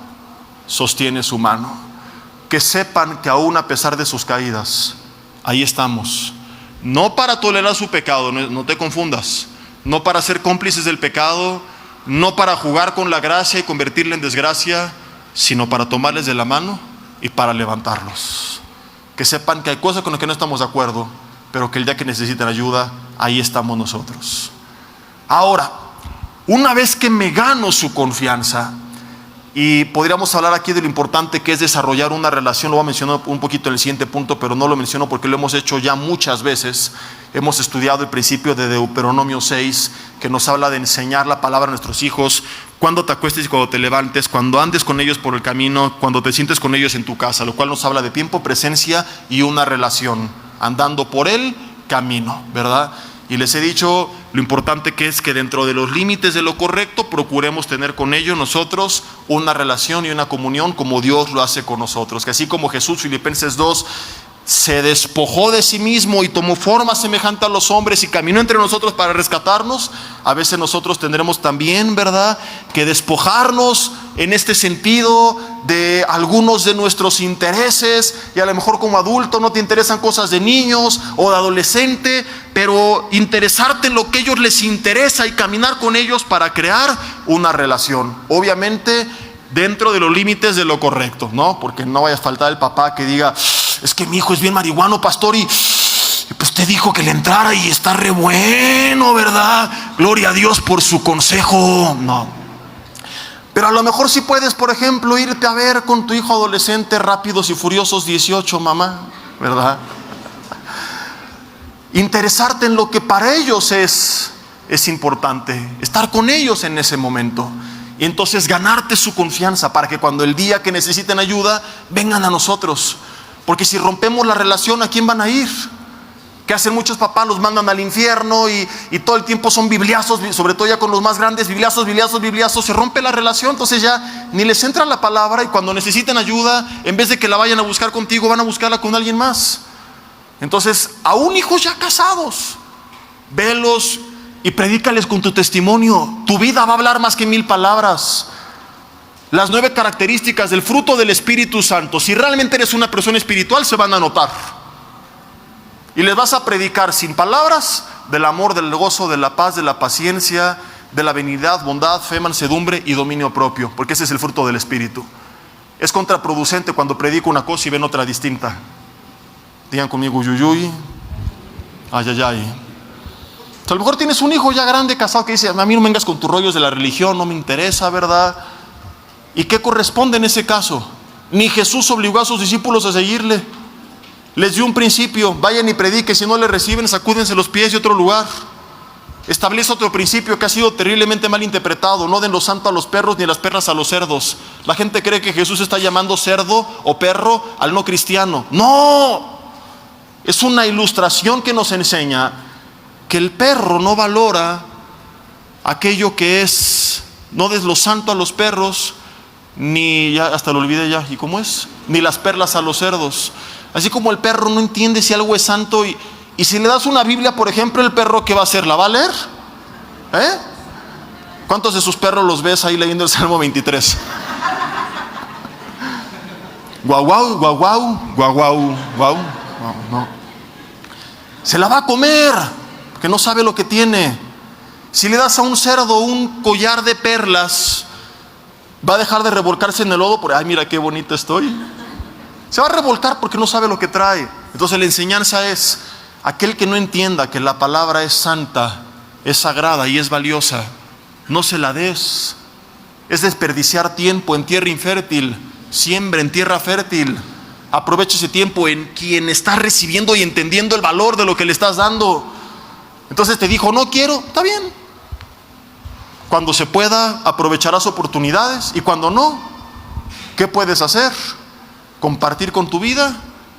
sostiene su mano? Que sepan que aún a pesar de sus caídas, ahí estamos. No para tolerar su pecado, no te confundas. No para ser cómplices del pecado, no para jugar con la gracia y convertirla en desgracia, sino para tomarles de la mano y para levantarlos. Que sepan que hay cosas con las que no estamos de acuerdo, pero que el día que necesiten ayuda, ahí estamos nosotros. Ahora, Una vez que me gano su confianza, y podríamos hablar aquí de lo importante que es desarrollar una relación, lo voy a mencionar un poquito en el siguiente punto, pero no lo menciono porque lo hemos hecho ya muchas veces. Hemos estudiado el principio de Deuteronomio 6, que nos habla de enseñar la palabra a nuestros hijos, cuando te acuestes y cuando te levantes, cuando andes con ellos por el camino, cuando te sientes con ellos en tu casa, lo cual nos habla de tiempo, presencia y una relación, andando por el camino, ¿verdad? Y les he dicho lo importante que es que dentro de los límites de lo correcto procuremos tener con ellos nosotros una relación y una comunión como Dios lo hace con nosotros. Que así como Jesús, Filipenses 2, se despojó de sí mismo y tomó forma semejante a los hombres y caminó entre nosotros para rescatarnos, a veces nosotros tendremos también, ¿verdad?, que despojarnos en este sentido de algunos de nuestros intereses, y a lo mejor como adulto no te interesan cosas de niños o de adolescente, pero interesarte en lo que a ellos les interesa y caminar con ellos para crear una relación, obviamente dentro de los límites de lo correcto, ¿no? Porque no vaya a faltar el papá que diga: es que mi hijo es bien marihuano, pastor, y pues te dijo que le entrara y está re bueno, ¿verdad? Gloria a Dios por su consejo. No. Pero a lo mejor sí puedes, por ejemplo, irte a ver con tu hijo adolescente Rápidos y Furiosos 18, mamá, ¿verdad? Interesarte en lo que para ellos es importante, estar con ellos en ese momento. Y entonces ganarte su confianza para que cuando el día que necesiten ayuda, vengan a nosotros. Porque si rompemos la relación, ¿a quién van a ir? Que hacen muchos papás, los mandan al infierno y todo el tiempo son bibliazos, sobre todo ya con los más grandes, bibliazos, se rompe la relación, entonces ya ni les entra la palabra, y cuando necesiten ayuda, en vez de que la vayan a buscar contigo, van a buscarla con alguien más. Entonces, aún hijos ya casados, velos y predícales con tu testimonio. Tu vida va a hablar más que 1000 palabras. Las 9 características del fruto del Espíritu Santo, si realmente eres una persona espiritual, se van a notar. Y les vas a predicar sin palabras del amor, del gozo, de la paz, de la paciencia, de la benignidad, bondad, fe, mansedumbre y dominio propio, porque ese es el fruto del Espíritu. Es contraproducente cuando predico una cosa y ven otra distinta. Digan conmigo: yuyuy, ayayay. A lo mejor tienes un hijo ya grande, casado, que dice: a mí no me vengas con tus rollos de la religión, no me interesa, ¿verdad? ¿Y qué corresponde en ese caso? Ni Jesús obligó a sus discípulos a seguirle. Les dio un principio: vayan y prediquen, si no le reciben, sacúdense los pies de otro lugar. Establece otro principio que ha sido terriblemente mal interpretado: no den lo santo a los perros ni las perras a los cerdos. La gente cree que Jesús está llamando cerdo o perro al no cristiano. ¡No! Es una ilustración que nos enseña que el perro no valora aquello que es: no des lo santo a los perros, ni, ya hasta lo olvidé ya, ¿y cómo es? Ni las perlas a los cerdos. Así como el perro no entiende si algo es santo, y si le das una Biblia, por ejemplo, el perro, ¿qué va a hacer? ¿La va a leer? ¿Cuántos de sus perros los ves ahí leyendo el Salmo 23? Guau, guau, guau, guau, guau, guau, guau. No. Se la va a comer, porque no sabe lo que tiene. Si le das a un cerdo un collar de perlas, va a dejar de revolcarse en el lodo por: ay, mira qué bonito estoy. Se va a revolcar porque no sabe lo que trae. Entonces la enseñanza es: aquel que no entienda que la palabra es santa, es sagrada y es valiosa, no se la des. Es desperdiciar tiempo en tierra infértil. Siembra en tierra fértil. Aprovecha ese tiempo en quien está recibiendo y entendiendo el valor de lo que le estás dando. Entonces te dijo: no quiero, está bien. Cuando se pueda, aprovecharás oportunidades, y cuando no, ¿qué puedes hacer? Compartir con tu vida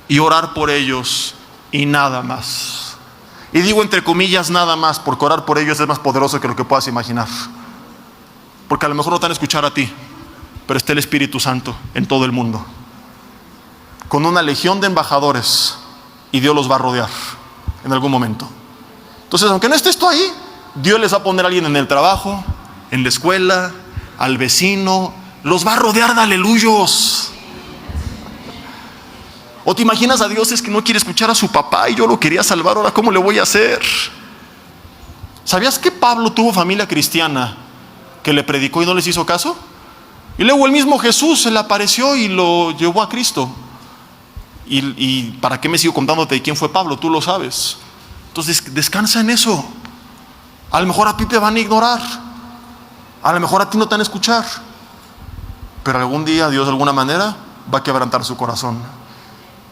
y orar por ellos, y nada más. Y digo entre comillas nada más, porque orar por ellos es más poderoso que lo que puedas imaginar. Porque a lo mejor no te van a escuchar a ti, pero está el Espíritu Santo en todo el mundo, con una legión de embajadores, y Dios los va a rodear en algún momento. Entonces, aunque no estés tú ahí, Dios les va a poner a alguien en el trabajo, en la escuela, al vecino, los va a rodear de aleluyos. O te imaginas a Dios, es que no quiere escuchar a su papá y yo lo quería salvar, ahora ¿cómo le voy a hacer? ¿Sabías que Pablo tuvo familia cristiana que le predicó y no les hizo caso? Y luego el mismo Jesús se le apareció y lo llevó a Cristo. ¿Y para qué me sigo contándote de quién fue Pablo? Tú lo sabes. Entonces descansa en eso. A lo mejor a ti te van a ignorar, A lo mejor a ti no te van a escuchar, pero algún día Dios de alguna manera va a quebrantar su corazón.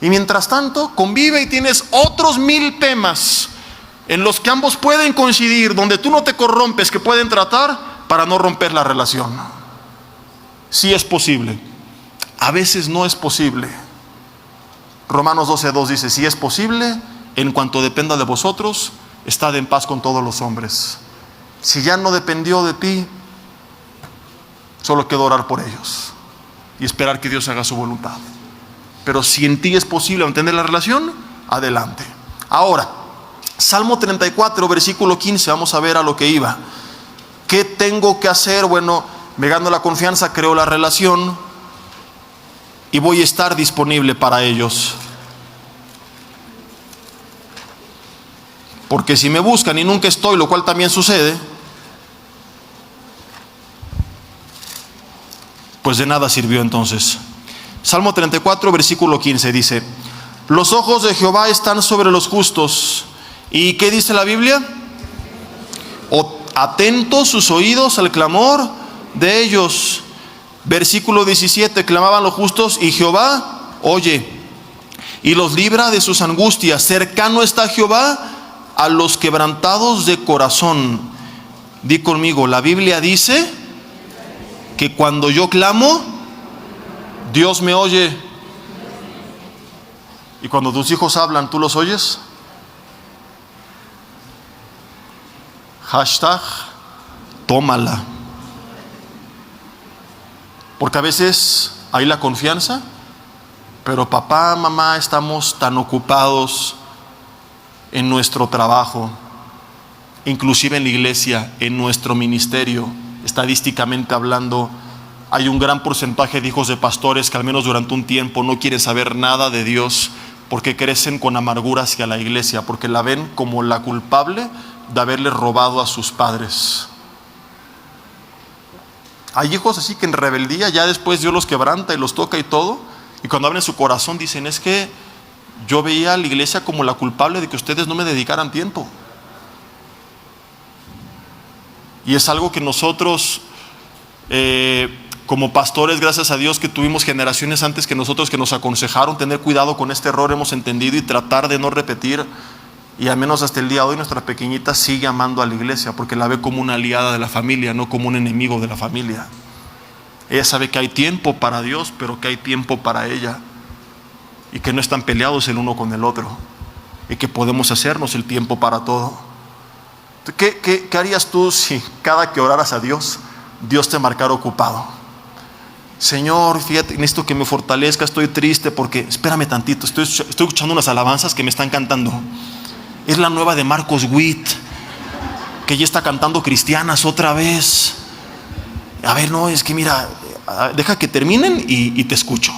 Y mientras tanto, convive y tienes otros 1000 temas en los que ambos pueden coincidir, donde tú no te corrompes, que pueden tratar para no romper la relación. Sí es posible, a veces no es posible. Romanos 12:2 dice: si es posible, en cuanto dependa de vosotros, estad en paz con todos los hombres. Si ya no dependió de ti, solo queda orar por ellos y esperar que Dios haga su voluntad. Pero si en ti es posible mantener la relación, adelante. Ahora, Salmo 34, versículo 15, vamos a ver a lo que iba. ¿Qué tengo que hacer? Bueno, me gano la confianza, creo la relación y voy a estar disponible para ellos. Porque si me buscan y nunca estoy, lo cual también sucede, pues de nada sirvió entonces. Salmo 34, versículo 15 dice: los ojos de Jehová están sobre los justos. ¿Y qué dice la Biblia? Atentos sus oídos al clamor de ellos. Versículo 17: clamaban los justos y Jehová oye y los libra de sus angustias. Cercano está Jehová a los quebrantados de corazón. Di conmigo, la Biblia dice que cuando yo clamo, Dios me oye. Y cuando tus hijos hablan, ¿tú los oyes? Hashtag, tómala. Porque a veces hay la confianza, pero papá, mamá, estamos tan ocupados en nuestro trabajo, inclusive en la iglesia, en nuestro ministerio. Estadísticamente hablando, hay un gran porcentaje de hijos de pastores que al menos durante un tiempo no quieren saber nada de Dios, porque crecen con amargura hacia la iglesia, porque la ven como la culpable de haberle robado a sus padres. Hay hijos así que en rebeldía ya después Dios los quebranta y los toca y todo, y cuando abren su corazón dicen: es que yo veía a la iglesia como la culpable de que ustedes no me dedicaran tiempo. Y es algo que nosotros como pastores, gracias a Dios que tuvimos generaciones antes que nosotros que nos aconsejaron tener cuidado con este error, hemos entendido y tratar de no repetir. Y al menos hasta el día de hoy nuestra pequeñita sigue amando a la iglesia, porque la ve como una aliada de la familia, no como un enemigo de la familia. Ella sabe que hay tiempo para Dios, pero que hay tiempo para ella, y que no están peleados el uno con el otro, y que podemos hacernos el tiempo para todo. ¿Qué harías tú si cada que oraras a Dios, Dios te marcara ocupado? Señor, fíjate, necesito que me fortalezca, estoy triste porque, espérame tantito, estoy escuchando unas alabanzas que me están cantando. Es la nueva de Marcos Witt, que ya está cantando cristianas otra vez. A ver, no, es que mira, deja que terminen y te escucho.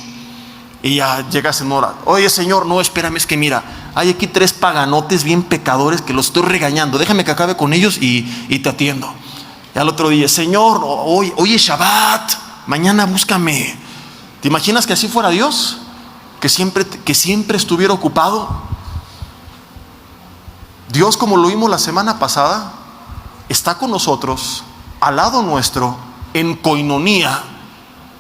Y ya llegas en hora. Oye, Señor, no, espérame, es que mira, hay aquí 3 paganotes bien pecadores que los estoy regañando. Déjame que acabe con ellos y te atiendo. Y al otro día: Señor, hoy es Shabbat, mañana búscame. ¿Te imaginas que así fuera Dios? Que siempre estuviera ocupado. Dios, como lo vimos la semana pasada, está con nosotros, al lado nuestro, en koinonía.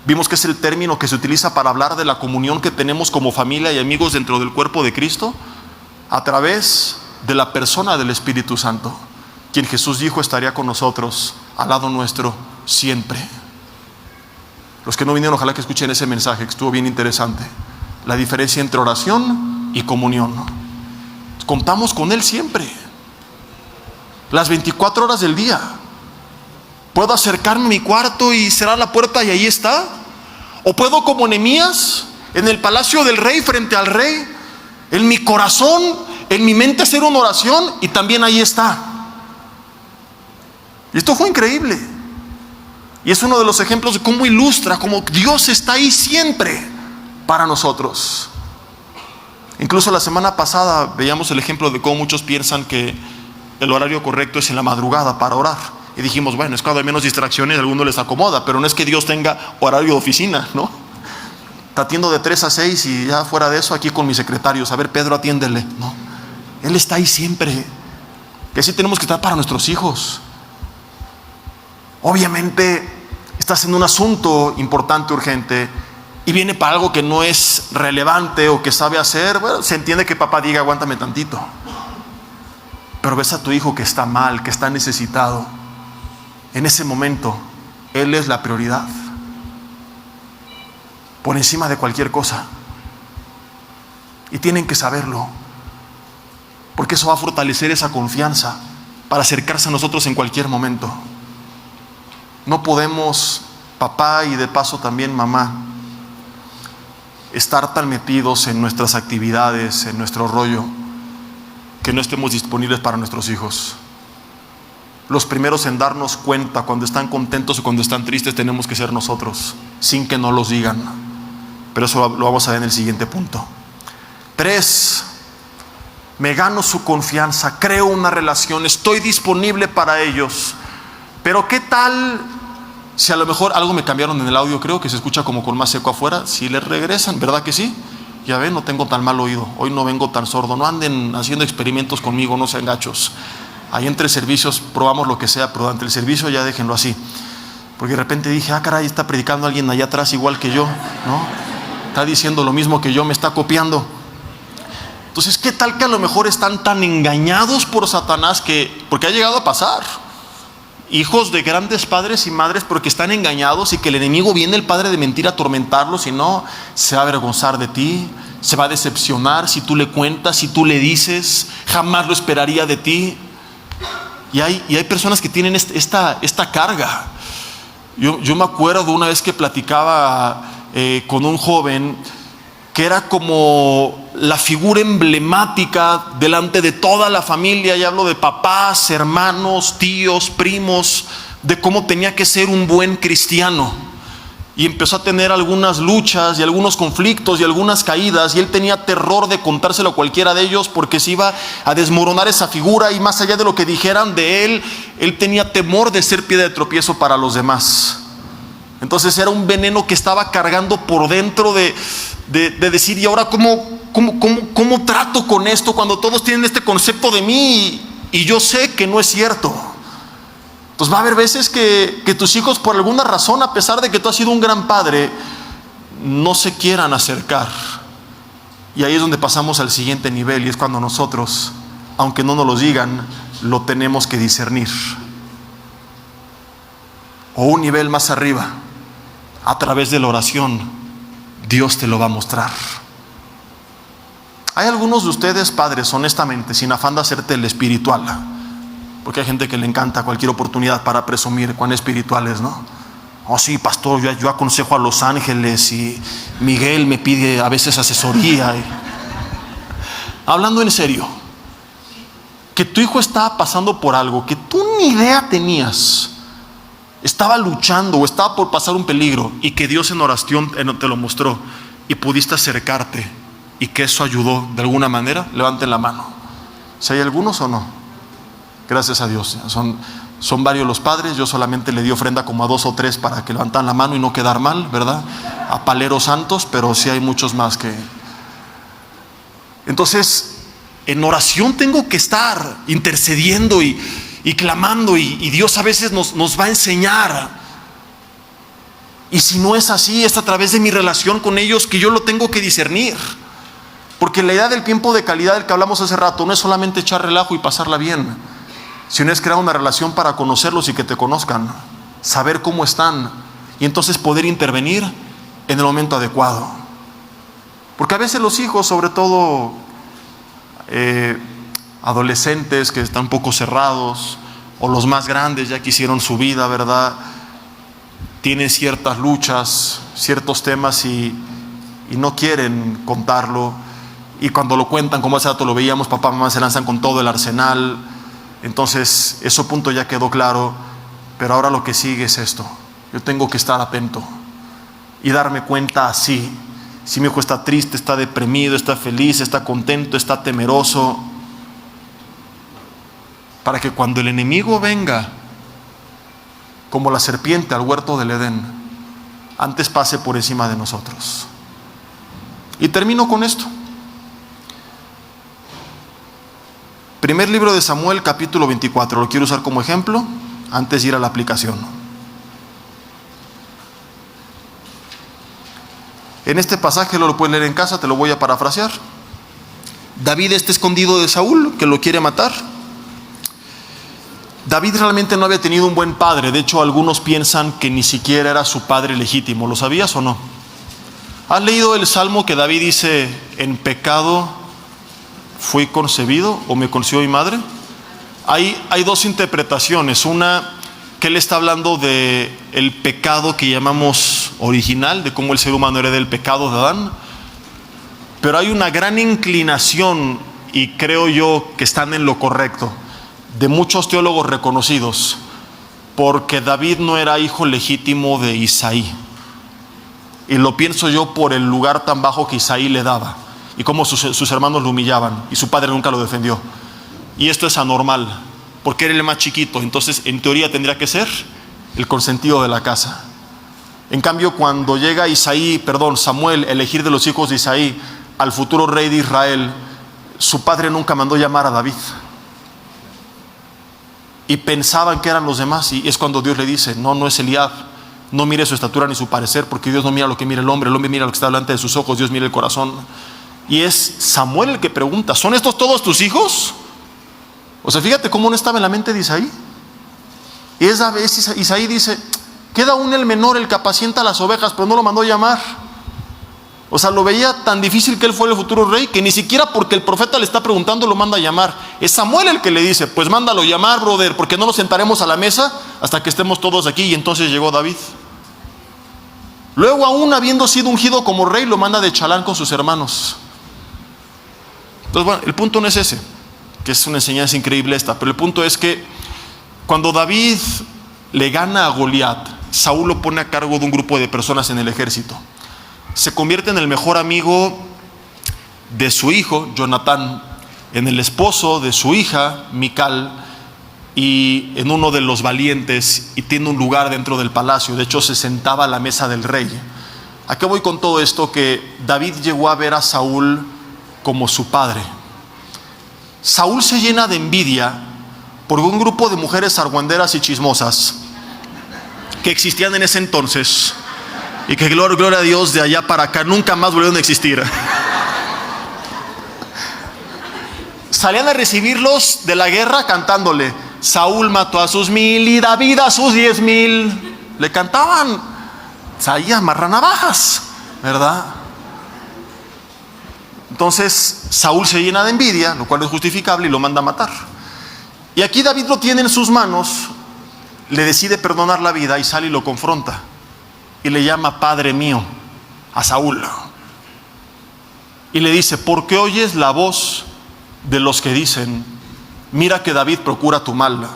Vimos que es el término que se utiliza para hablar de la comunión que tenemos como familia y amigos dentro del cuerpo de Cristo, a través de la persona del Espíritu Santo, quien Jesús dijo estaría con nosotros, al lado nuestro, siempre. Los que no vinieron, ojalá que escuchen ese mensaje, que estuvo bien interesante. La diferencia entre oración y comunión. Contamos con Él siempre, las 24 horas del día. Puedo acercarme a mi cuarto y cerrar la puerta y ahí está. O puedo, como Nehemías, en el palacio del rey, frente al rey, en mi corazón, en mi mente, hacer una oración y también ahí está. Y esto fue increíble. Y es uno de los ejemplos de cómo ilustra cómo Dios está ahí siempre para nosotros. Incluso la semana pasada veíamos el ejemplo de cómo muchos piensan que el horario correcto es en la madrugada para orar. Y dijimos, bueno, es cuando hay menos distracciones, a algunos les acomoda, pero no es que Dios tenga horario de oficina, ¿no? Te atiendo de 3 a 6 y ya fuera de eso aquí con mis secretarios. A ver, Pedro, atiéndele. No, Él está ahí siempre. Que así tenemos que estar para nuestros hijos. Obviamente estás en un asunto importante, urgente, y viene para algo que no es relevante o que sabe hacer. Bueno, se entiende que papá diga, aguántame tantito. Pero ves a tu hijo que está mal, que está necesitado. En ese momento, él es la prioridad, por encima de cualquier cosa. Y tienen que saberlo, porque eso va a fortalecer esa confianza para acercarse a nosotros en cualquier momento. No podemos, papá y de paso también mamá, estar tan metidos en nuestras actividades, en nuestro rollo, que no estemos disponibles para nuestros hijos. Los primeros en darnos cuenta cuando están contentos o cuando están tristes tenemos que ser nosotros, sin que nos los digan. Pero eso lo vamos a ver en el siguiente punto. 3, me gano su confianza, creo una relación, estoy disponible para ellos. Pero ¿qué tal si a lo mejor algo me cambiaron en el audio? Creo que se escucha como con más eco afuera. Si les regresan, ¿verdad que sí? Ya ven, no tengo tan mal oído, hoy no vengo tan sordo. No anden haciendo experimentos conmigo, no sean gachos. Ahí entre servicios probamos lo que sea, pero durante el servicio ya déjenlo así. Porque de repente dije, caray, está predicando alguien allá atrás igual que yo, ¿no? Está diciendo lo mismo que yo, me está copiando. Entonces, ¿qué tal que a lo mejor están tan engañados por Satanás porque ha llegado a pasar? Hijos de grandes padres y madres, porque están engañados y que el enemigo viene, el padre de mentira, a atormentarlos, y no, se va a avergonzar de ti, se va a decepcionar si tú le cuentas, si tú le dices, jamás lo esperaría de ti. Y hay personas que tienen esta carga. Yo me acuerdo una vez que platicaba con un joven que era como la figura emblemática delante de toda la familia, y hablo de papás, hermanos, tíos, primos, de cómo tenía que ser un buen cristiano. Y empezó a tener algunas luchas y algunos conflictos y algunas caídas, y él tenía terror de contárselo a cualquiera de ellos porque se iba a desmoronar esa figura, y más allá de lo que dijeran de él, él tenía temor de ser piedra de tropiezo para los demás. Entonces era un veneno que estaba cargando por dentro de decir, ¿y ahora cómo trato con esto cuando todos tienen este concepto de mí y yo sé que no es cierto? Entonces va a haber veces que tus hijos, por alguna razón, a pesar de que tú has sido un gran padre, no se quieran acercar. Y ahí es donde pasamos al siguiente nivel, y es cuando nosotros, aunque no nos lo digan, lo tenemos que discernir. O un nivel más arriba, a través de la oración, Dios te lo va a mostrar. Hay algunos de ustedes, padres, honestamente, sin afán de hacerte el espiritual, porque hay gente que le encanta cualquier oportunidad para presumir cuán espirituales, ¿no? Oh sí, pastor, yo aconsejo a los ángeles y Miguel me pide a veces asesoría. Hablando en serio, que tu hijo estaba pasando por algo que tú ni idea tenías, estaba luchando o estaba por pasar un peligro, y que Dios en oración te lo mostró y pudiste acercarte, y que eso ayudó de alguna manera, levanten la mano. Si hay algunos o no. Gracias a Dios, son varios los padres. Yo solamente le di ofrenda como a 2 o 3 para que levantan la mano y no quedar mal, ¿verdad? A paleros santos, pero sí hay muchos más que... Entonces, en oración tengo que estar intercediendo y clamando, y Dios a veces nos va a enseñar. Y si no es así, es a través de mi relación con ellos que yo lo tengo que discernir. Porque la idea del tiempo de calidad del que hablamos hace rato no es solamente echar relajo y pasarla bien, sino es crear una relación para conocerlos y que te conozcan, saber cómo están, y entonces poder intervenir en el momento adecuado. Porque a veces los hijos, sobre todo adolescentes que están un poco cerrados, o los más grandes ya que hicieron su vida, ¿verdad?, tienen ciertas luchas, ciertos temas, y no quieren contarlo, y cuando lo cuentan, como hace rato lo veíamos, papá, mamá se lanzan con todo el arsenal. Entonces, ese punto ya quedó claro, pero ahora lo que sigue es esto. Yo tengo que estar atento y darme cuenta así, si mi hijo está triste, está deprimido, está feliz, está contento, está temeroso, para que cuando el enemigo venga, como la serpiente al huerto del Edén, antes pase por encima de nosotros. Y termino con esto. Primer libro de Samuel, capítulo 24, lo quiero usar como ejemplo antes de ir a la aplicación. En este pasaje lo puedes leer en casa, te lo voy a parafrasear. David está escondido de Saúl, que lo quiere matar. David realmente no había tenido un buen padre. De hecho, algunos piensan que ni siquiera era su padre legítimo. ¿Lo sabías o no? ¿Has leído el salmo que David dice: en pecado fui concebido o me concibió mi madre? Hay dos interpretaciones. Una, que él está hablando de el pecado que llamamos original, de cómo el ser humano hereda el pecado de Adán. Pero hay una gran inclinación, y creo yo que están en lo correcto, de muchos teólogos reconocidos, porque David no era hijo legítimo de Isaí. Y lo pienso yo por el lugar tan bajo que Isaí le daba, y cómo sus hermanos lo humillaban, y su padre nunca lo defendió. Y esto es anormal, porque era el más chiquito. Entonces, en teoría tendría que ser el consentido de la casa. En cambio, cuando llega Samuel, elegir de los hijos de Isaí al futuro rey de Israel, su padre nunca mandó llamar a David. Y pensaban que eran los demás, y es cuando Dios le dice: no es Eliab, no mire su estatura ni su parecer, porque Dios no mira lo que mira el hombre mira lo que está delante de sus ojos, Dios mira el corazón. Y es Samuel el que pregunta: ¿son estos todos tus hijos? O sea, fíjate cómo no estaba en la mente de Isaí. Y esa vez Isaí dice: queda aún el menor, el que apacienta las ovejas, pero no lo mandó llamar. O sea, lo veía tan difícil que él fuera el futuro rey, que ni siquiera porque el profeta le está preguntando lo manda a llamar. Es Samuel el que le dice: pues mándalo llamar, brother, porque no nos sentaremos a la mesa hasta que estemos todos aquí. Y entonces llegó David. Luego, aún habiendo sido ungido como rey, lo manda de chalán con sus hermanos. Entonces, bueno, el punto no es ese, que es una enseñanza increíble esta, pero el punto es que cuando David le gana a Goliat, Saúl lo pone a cargo de un grupo de personas en el ejército. Se convierte en el mejor amigo de su hijo, Jonatán, en el esposo de su hija, Mical, y en uno de los valientes, y tiene un lugar dentro del palacio. De hecho, se sentaba a la mesa del rey. ¿A qué voy con todo esto? Que David llegó a ver a Saúl como su padre. Saúl se llena de envidia por un grupo de mujeres argüenderas y chismosas que existían en ese entonces, y que gloria a Dios, de allá para acá nunca más volvieron a existir. Salían a recibirlos de la guerra cantándole: Saúl mató a sus 1000 y David a sus 10,000. Le cantaban, ahí amarran navajas, ¿verdad? Entonces Saúl se llena de envidia, lo cual es justificable, y lo manda a matar. Y aquí David lo tiene en sus manos, le decide perdonar la vida y sale y lo confronta. Y le llama Padre mío a Saúl. Y le dice: ¿por qué oyes la voz de los que dicen: mira que David procura tu mal?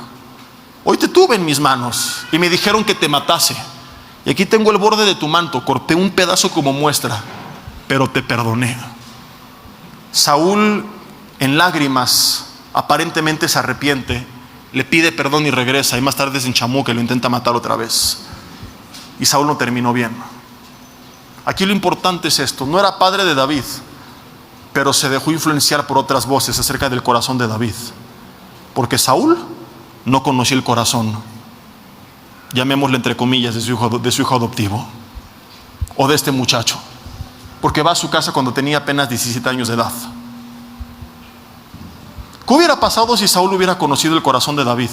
Hoy te tuve en mis manos y me dijeron que te matase. Y aquí tengo el borde de tu manto, corté un pedazo como muestra, pero te perdoné. Saúl, en lágrimas, aparentemente se arrepiente, le pide perdón y regresa, y más tarde se enchamuca y lo intenta matar otra vez. Y Saúl no terminó bien. Aquí lo importante es esto: no era padre de David, pero se dejó influenciar por otras voces acerca del corazón de David, porque Saúl no conocía el corazón, llamémosle entre comillas, de su hijo adoptivo, o de este muchacho, porque va a su casa cuando tenía apenas 17 años de edad. ¿Qué hubiera pasado si Saúl hubiera conocido el corazón de David?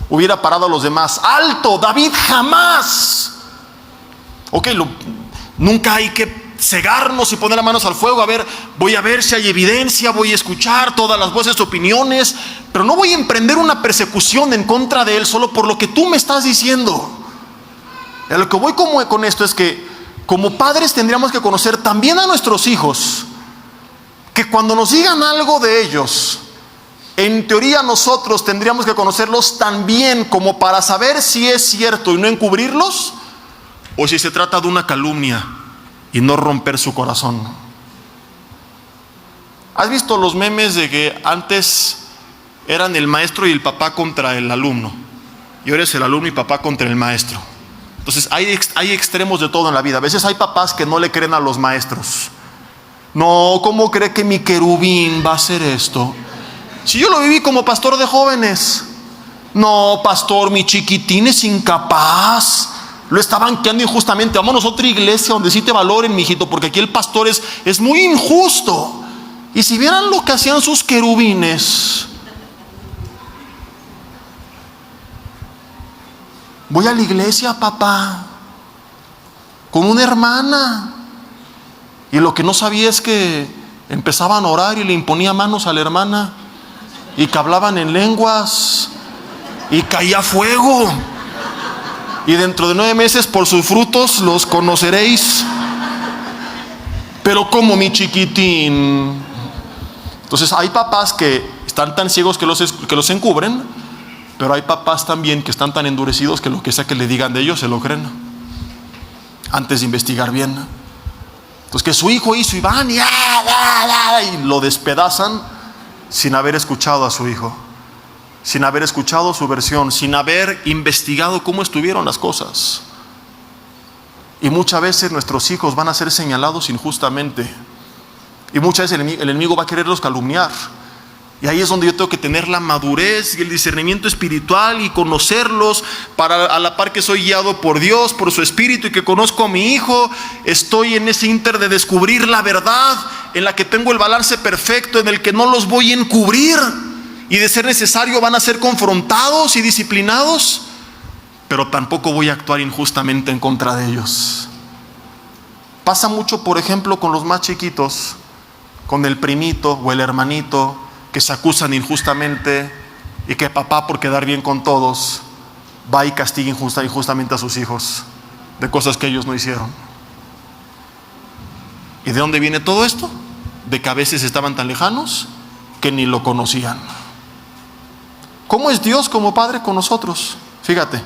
Hubiera parado a los demás: ¡alto! David jamás. Ok, nunca hay que cegarnos y poner las manos al fuego. A ver, voy a ver si hay evidencia, voy a escuchar todas las voces, opiniones, pero no voy a emprender una persecución en contra de él solo por lo que tú me estás diciendo. A lo que voy con esto es que como padres tendríamos que conocer también a nuestros hijos, que cuando nos digan algo de ellos, en teoría nosotros tendríamos que conocerlos tan bien como para saber si es cierto y no encubrirlos, o si se trata de una calumnia y no romper su corazón. ¿Has visto los memes de que antes eran el maestro y el papá contra el alumno, y ahora es el alumno y papá contra el maestro? Entonces hay extremos de todo en la vida. A veces hay papás que no le creen a los maestros. No, ¿cómo cree que mi querubín va a hacer esto? Si yo lo viví como pastor de jóvenes. No, pastor, mi chiquitín es incapaz. Lo está banqueando injustamente. Vámonos a otra iglesia donde sí te valoren, mijito, porque aquí el pastor es muy injusto. Y si vieran lo que hacían sus querubines. Voy a la iglesia, papá, con una hermana. Y lo que no sabía es que empezaban a orar y le imponía manos a la hermana. Y que hablaban en lenguas. Y caía fuego. Y dentro de 9 meses por sus frutos los conoceréis. Pero como mi chiquitín. Entonces hay papás que están tan ciegos que los encubren, pero hay papás también que están tan endurecidos que lo que sea que le digan de ellos se lo creen antes de investigar bien. Entonces que su hijo hizo y van y lo despedazan sin haber escuchado a su hijo, sin haber escuchado su versión, sin haber investigado cómo estuvieron las cosas. Y muchas veces nuestros hijos van a ser señalados injustamente. Y muchas veces el enemigo va a quererlos calumniar. Y ahí es donde yo tengo que tener la madurez y el discernimiento espiritual y conocerlos, para a la par que soy guiado por Dios, por su Espíritu, y que conozco a mi hijo. Estoy en ese inter de descubrir la verdad, en la que tengo el balance perfecto, en el que no los voy a encubrir, y de ser necesario van a ser confrontados y disciplinados, pero tampoco voy a actuar injustamente en contra de ellos. Pasa mucho, por ejemplo, con los más chiquitos, con el primito o el hermanito, que se acusan injustamente, y que papá, por quedar bien con todos, va y castiga injustamente a sus hijos de cosas que ellos no hicieron. ¿Y de dónde viene todo esto? De que a veces estaban tan lejanos que ni lo conocían. ¿Cómo es Dios como Padre con nosotros? Fíjate,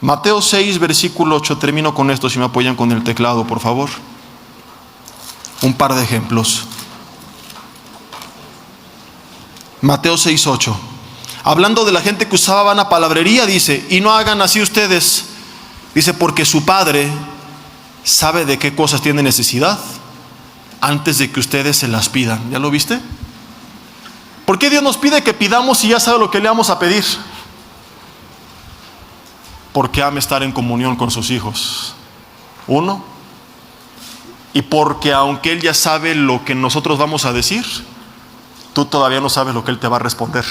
Mateo 6, versículo 8, termino con esto, si me apoyan con el teclado, por favor. Un par de ejemplos. Mateo 6, 8. Hablando de la gente que usaba vana palabrería, dice: y no hagan así ustedes. Dice: porque su Padre sabe de qué cosas tiene necesidad antes de que ustedes se las pidan. ¿Ya lo viste? ¿Por qué Dios nos pide que pidamos si ya sabe lo que le vamos a pedir? Porque ama estar en comunión con sus hijos. Uno. Y porque aunque Él ya sabe lo que nosotros vamos a decir, tú todavía no sabes lo que Él te va a responder.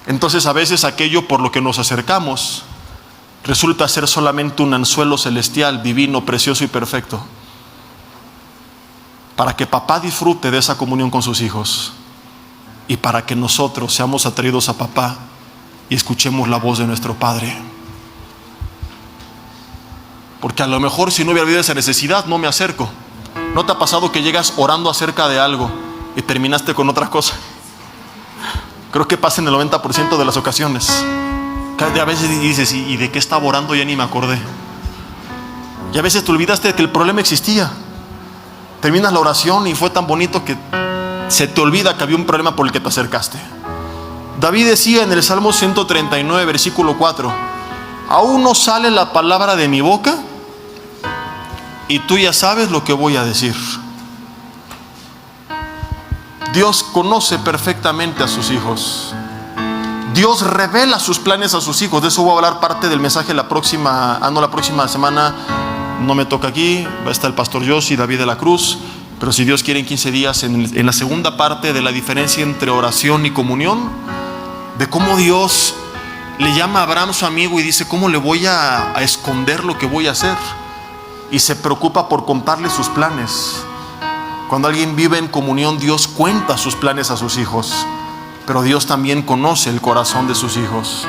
Entonces a veces aquello por lo que nos acercamos resulta ser solamente un anzuelo celestial, divino, precioso y perfecto, para que papá disfrute de esa comunión con sus hijos, y para que nosotros seamos atraídos a papá y escuchemos la voz de nuestro Padre. Porque a lo mejor si no hubiera habido esa necesidad, no me acerco. ¿No te ha pasado que llegas orando acerca de algo y terminaste con otra cosa? Creo que pasa en el 90% de las ocasiones. A veces dices: ¿y de qué estaba orando? Ya ni me acordé. Y a veces te olvidaste de que el problema existía. Terminas la oración y fue tan bonito que se te olvida que había un problema por el que te acercaste. David decía en el Salmo 139, versículo 4: aún no sale la palabra de mi boca y tú ya sabes lo que voy a decir. Dios conoce perfectamente a sus hijos. Dios revela sus planes a sus hijos. De eso voy a hablar parte del mensaje la próxima semana. No me toca aquí, va a estar el pastor Yossi, David de la Cruz, pero si Dios quiere en 15 días en la segunda parte de la diferencia entre oración y comunión, de cómo Dios le llama a Abraham su amigo y dice: ¿cómo le voy a esconder lo que voy a hacer? Y se preocupa por contarle sus planes. Cuando alguien vive en comunión, Dios cuenta sus planes a sus hijos, pero Dios también conoce el corazón de sus hijos.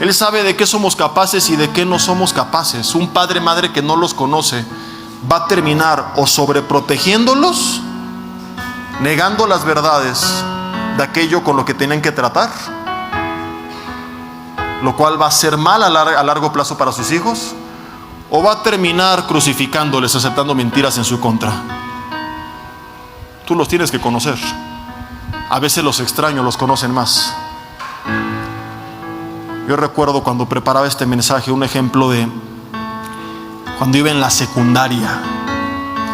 Él sabe de qué somos capaces y de qué no somos capaces. Un padre, madre que no los conoce va a terminar o sobreprotegiéndolos, negando las verdades de aquello con lo que tienen que tratar, lo cual va a ser mal a largo plazo para sus hijos, o va a terminar crucificándoles, aceptando mentiras en su contra. Tú los tienes que conocer. A veces los extraños los conocen más. Yo recuerdo cuando preparaba este mensaje un ejemplo de cuando iba en la secundaria.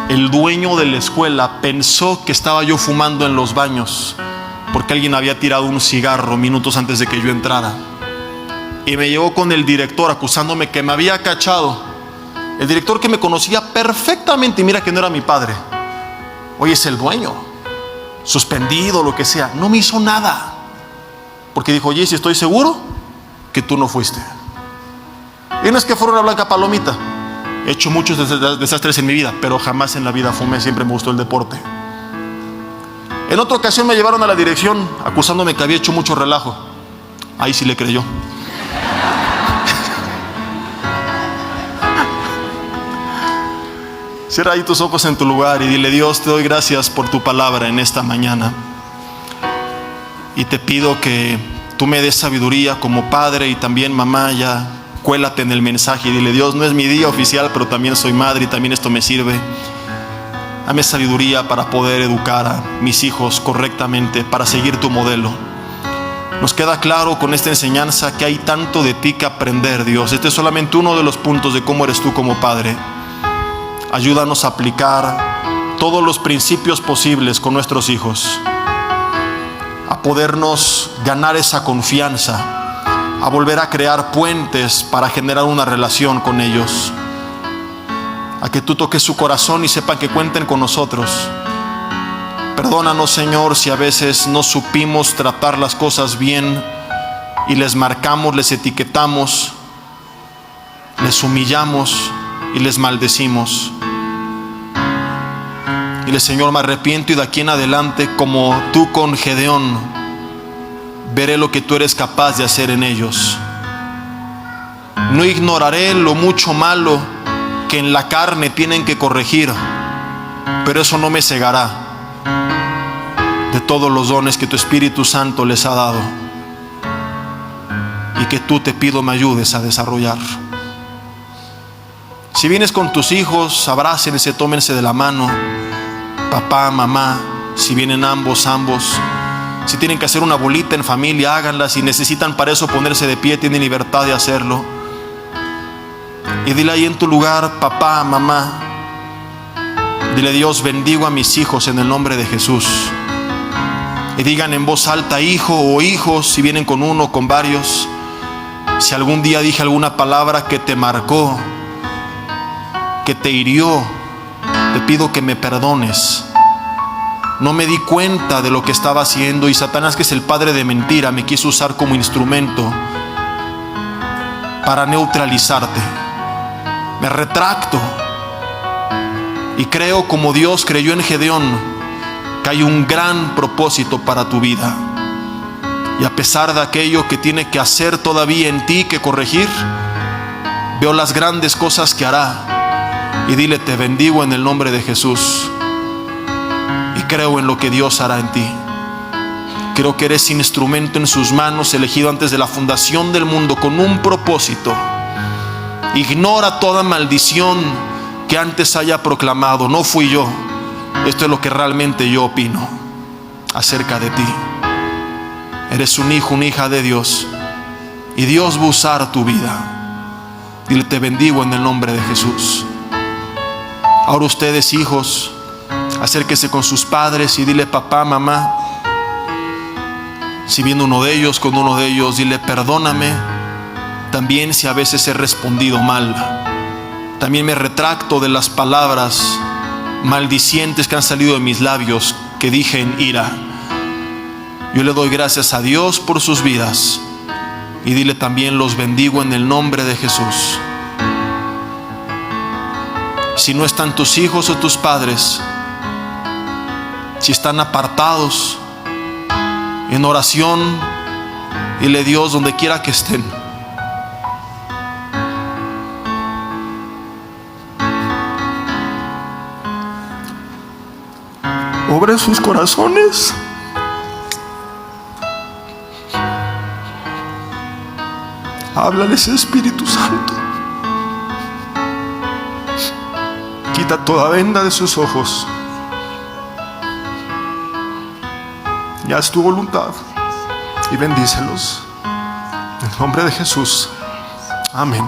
El dueño de la escuela pensó que estaba yo fumando en los baños porque alguien había tirado un cigarro minutos antes de que yo entrara. y me llevó con el director acusándome que me había cachado. El director que me conocía perfectamente, y mira que no era mi padre, hoy es el dueño, suspendido, lo que sea. No me hizo nada, porque dijo: oye, si estoy seguro que tú no fuiste. Y no es que fuera una blanca palomita. He hecho muchos desastres en mi vida, pero jamás en la vida fumé. Siempre me gustó el deporte. En otra ocasión me llevaron a la dirección acusándome que había hecho mucho relajo. Ahí sí le creyó. Cierra ahí tus ojos en tu lugar y dile: Dios, te doy gracias por tu palabra en esta mañana. Y te pido que tú me des sabiduría como padre y también mamá. Ya cuélate en el mensaje y dile: Dios, no es mi día oficial, pero también soy madre y también esto me sirve. Dame sabiduría para poder educar a mis hijos correctamente, para seguir tu modelo. Nos queda claro con esta enseñanza que hay tanto de ti que aprender, Dios. Este es solamente uno de los puntos de cómo eres tú como padre. Ayúdanos a aplicar todos los principios posibles con nuestros hijos, a podernos ganar esa confianza, a volver a crear puentes para generar una relación con ellos, a que tú toques su corazón y sepan que cuenten con nosotros. Perdónanos, Señor, si a veces no supimos tratar las cosas bien y les marcamos, les etiquetamos, les humillamos y les maldecimos. Dile: Señor, me arrepiento y de aquí en adelante, como tú con Gedeón, veré lo que tú eres capaz de hacer en ellos. No ignoraré lo mucho malo que en la carne tienen que corregir, pero eso no me cegará de todos los dones que tu Espíritu Santo les ha dado y que tú, te pido, me ayudes a desarrollar. Si vienes con tus hijos, abrácense, tómense de la mano, papá, mamá. Si vienen ambos, si tienen que hacer una bolita en familia, háganla. Si necesitan para eso ponerse de pie, tienen libertad de hacerlo. Y dile ahí en tu lugar: papá, mamá, dile: Dios, bendigo a mis hijos en el nombre de Jesús. Y digan en voz alta: hijo o hijos, si vienen con uno o con varios. Si algún día dije alguna palabra que te marcó, que te hirió, te pido que me perdones. No me di cuenta de lo que estaba haciendo y Satanás, que es el padre de mentira, me quiso usar como instrumento para neutralizarte. Me retracto y creo, como Dios creyó en Gedeón, que hay un gran propósito para tu vida. Y a pesar de aquello que tiene que hacer todavía en ti, que corregir, veo las grandes cosas que hará. Y dile: te bendigo en el nombre de Jesús. Y creo en lo que Dios hará en ti. Creo que eres instrumento en sus manos, elegido antes de la fundación del mundo con un propósito. Ignora toda maldición que antes haya proclamado: no fui yo. Esto es lo que realmente yo opino acerca de ti. Eres un hijo, una hija de Dios, y Dios va a usar tu vida. Dile: te bendigo en el nombre de Jesús. Ahora ustedes, hijos, acérquese con sus padres y dile: papá, mamá. Si viene uno de ellos, con uno de ellos, dile: perdóname también si a veces he respondido mal. También me retracto de las palabras maldicientes que han salido de mis labios, que dije en ira. Yo le doy gracias a Dios por sus vidas. Y dile también: los bendigo en el nombre de Jesús. Si no están tus hijos o tus padres, si están apartados, en oración, dile: Dios, donde quiera que estén, obra sus corazones. Háblales, Espíritu Santo. Quita toda venda de sus ojos. Ya es tu voluntad. Y bendícelos. En el nombre de Jesús. Amén.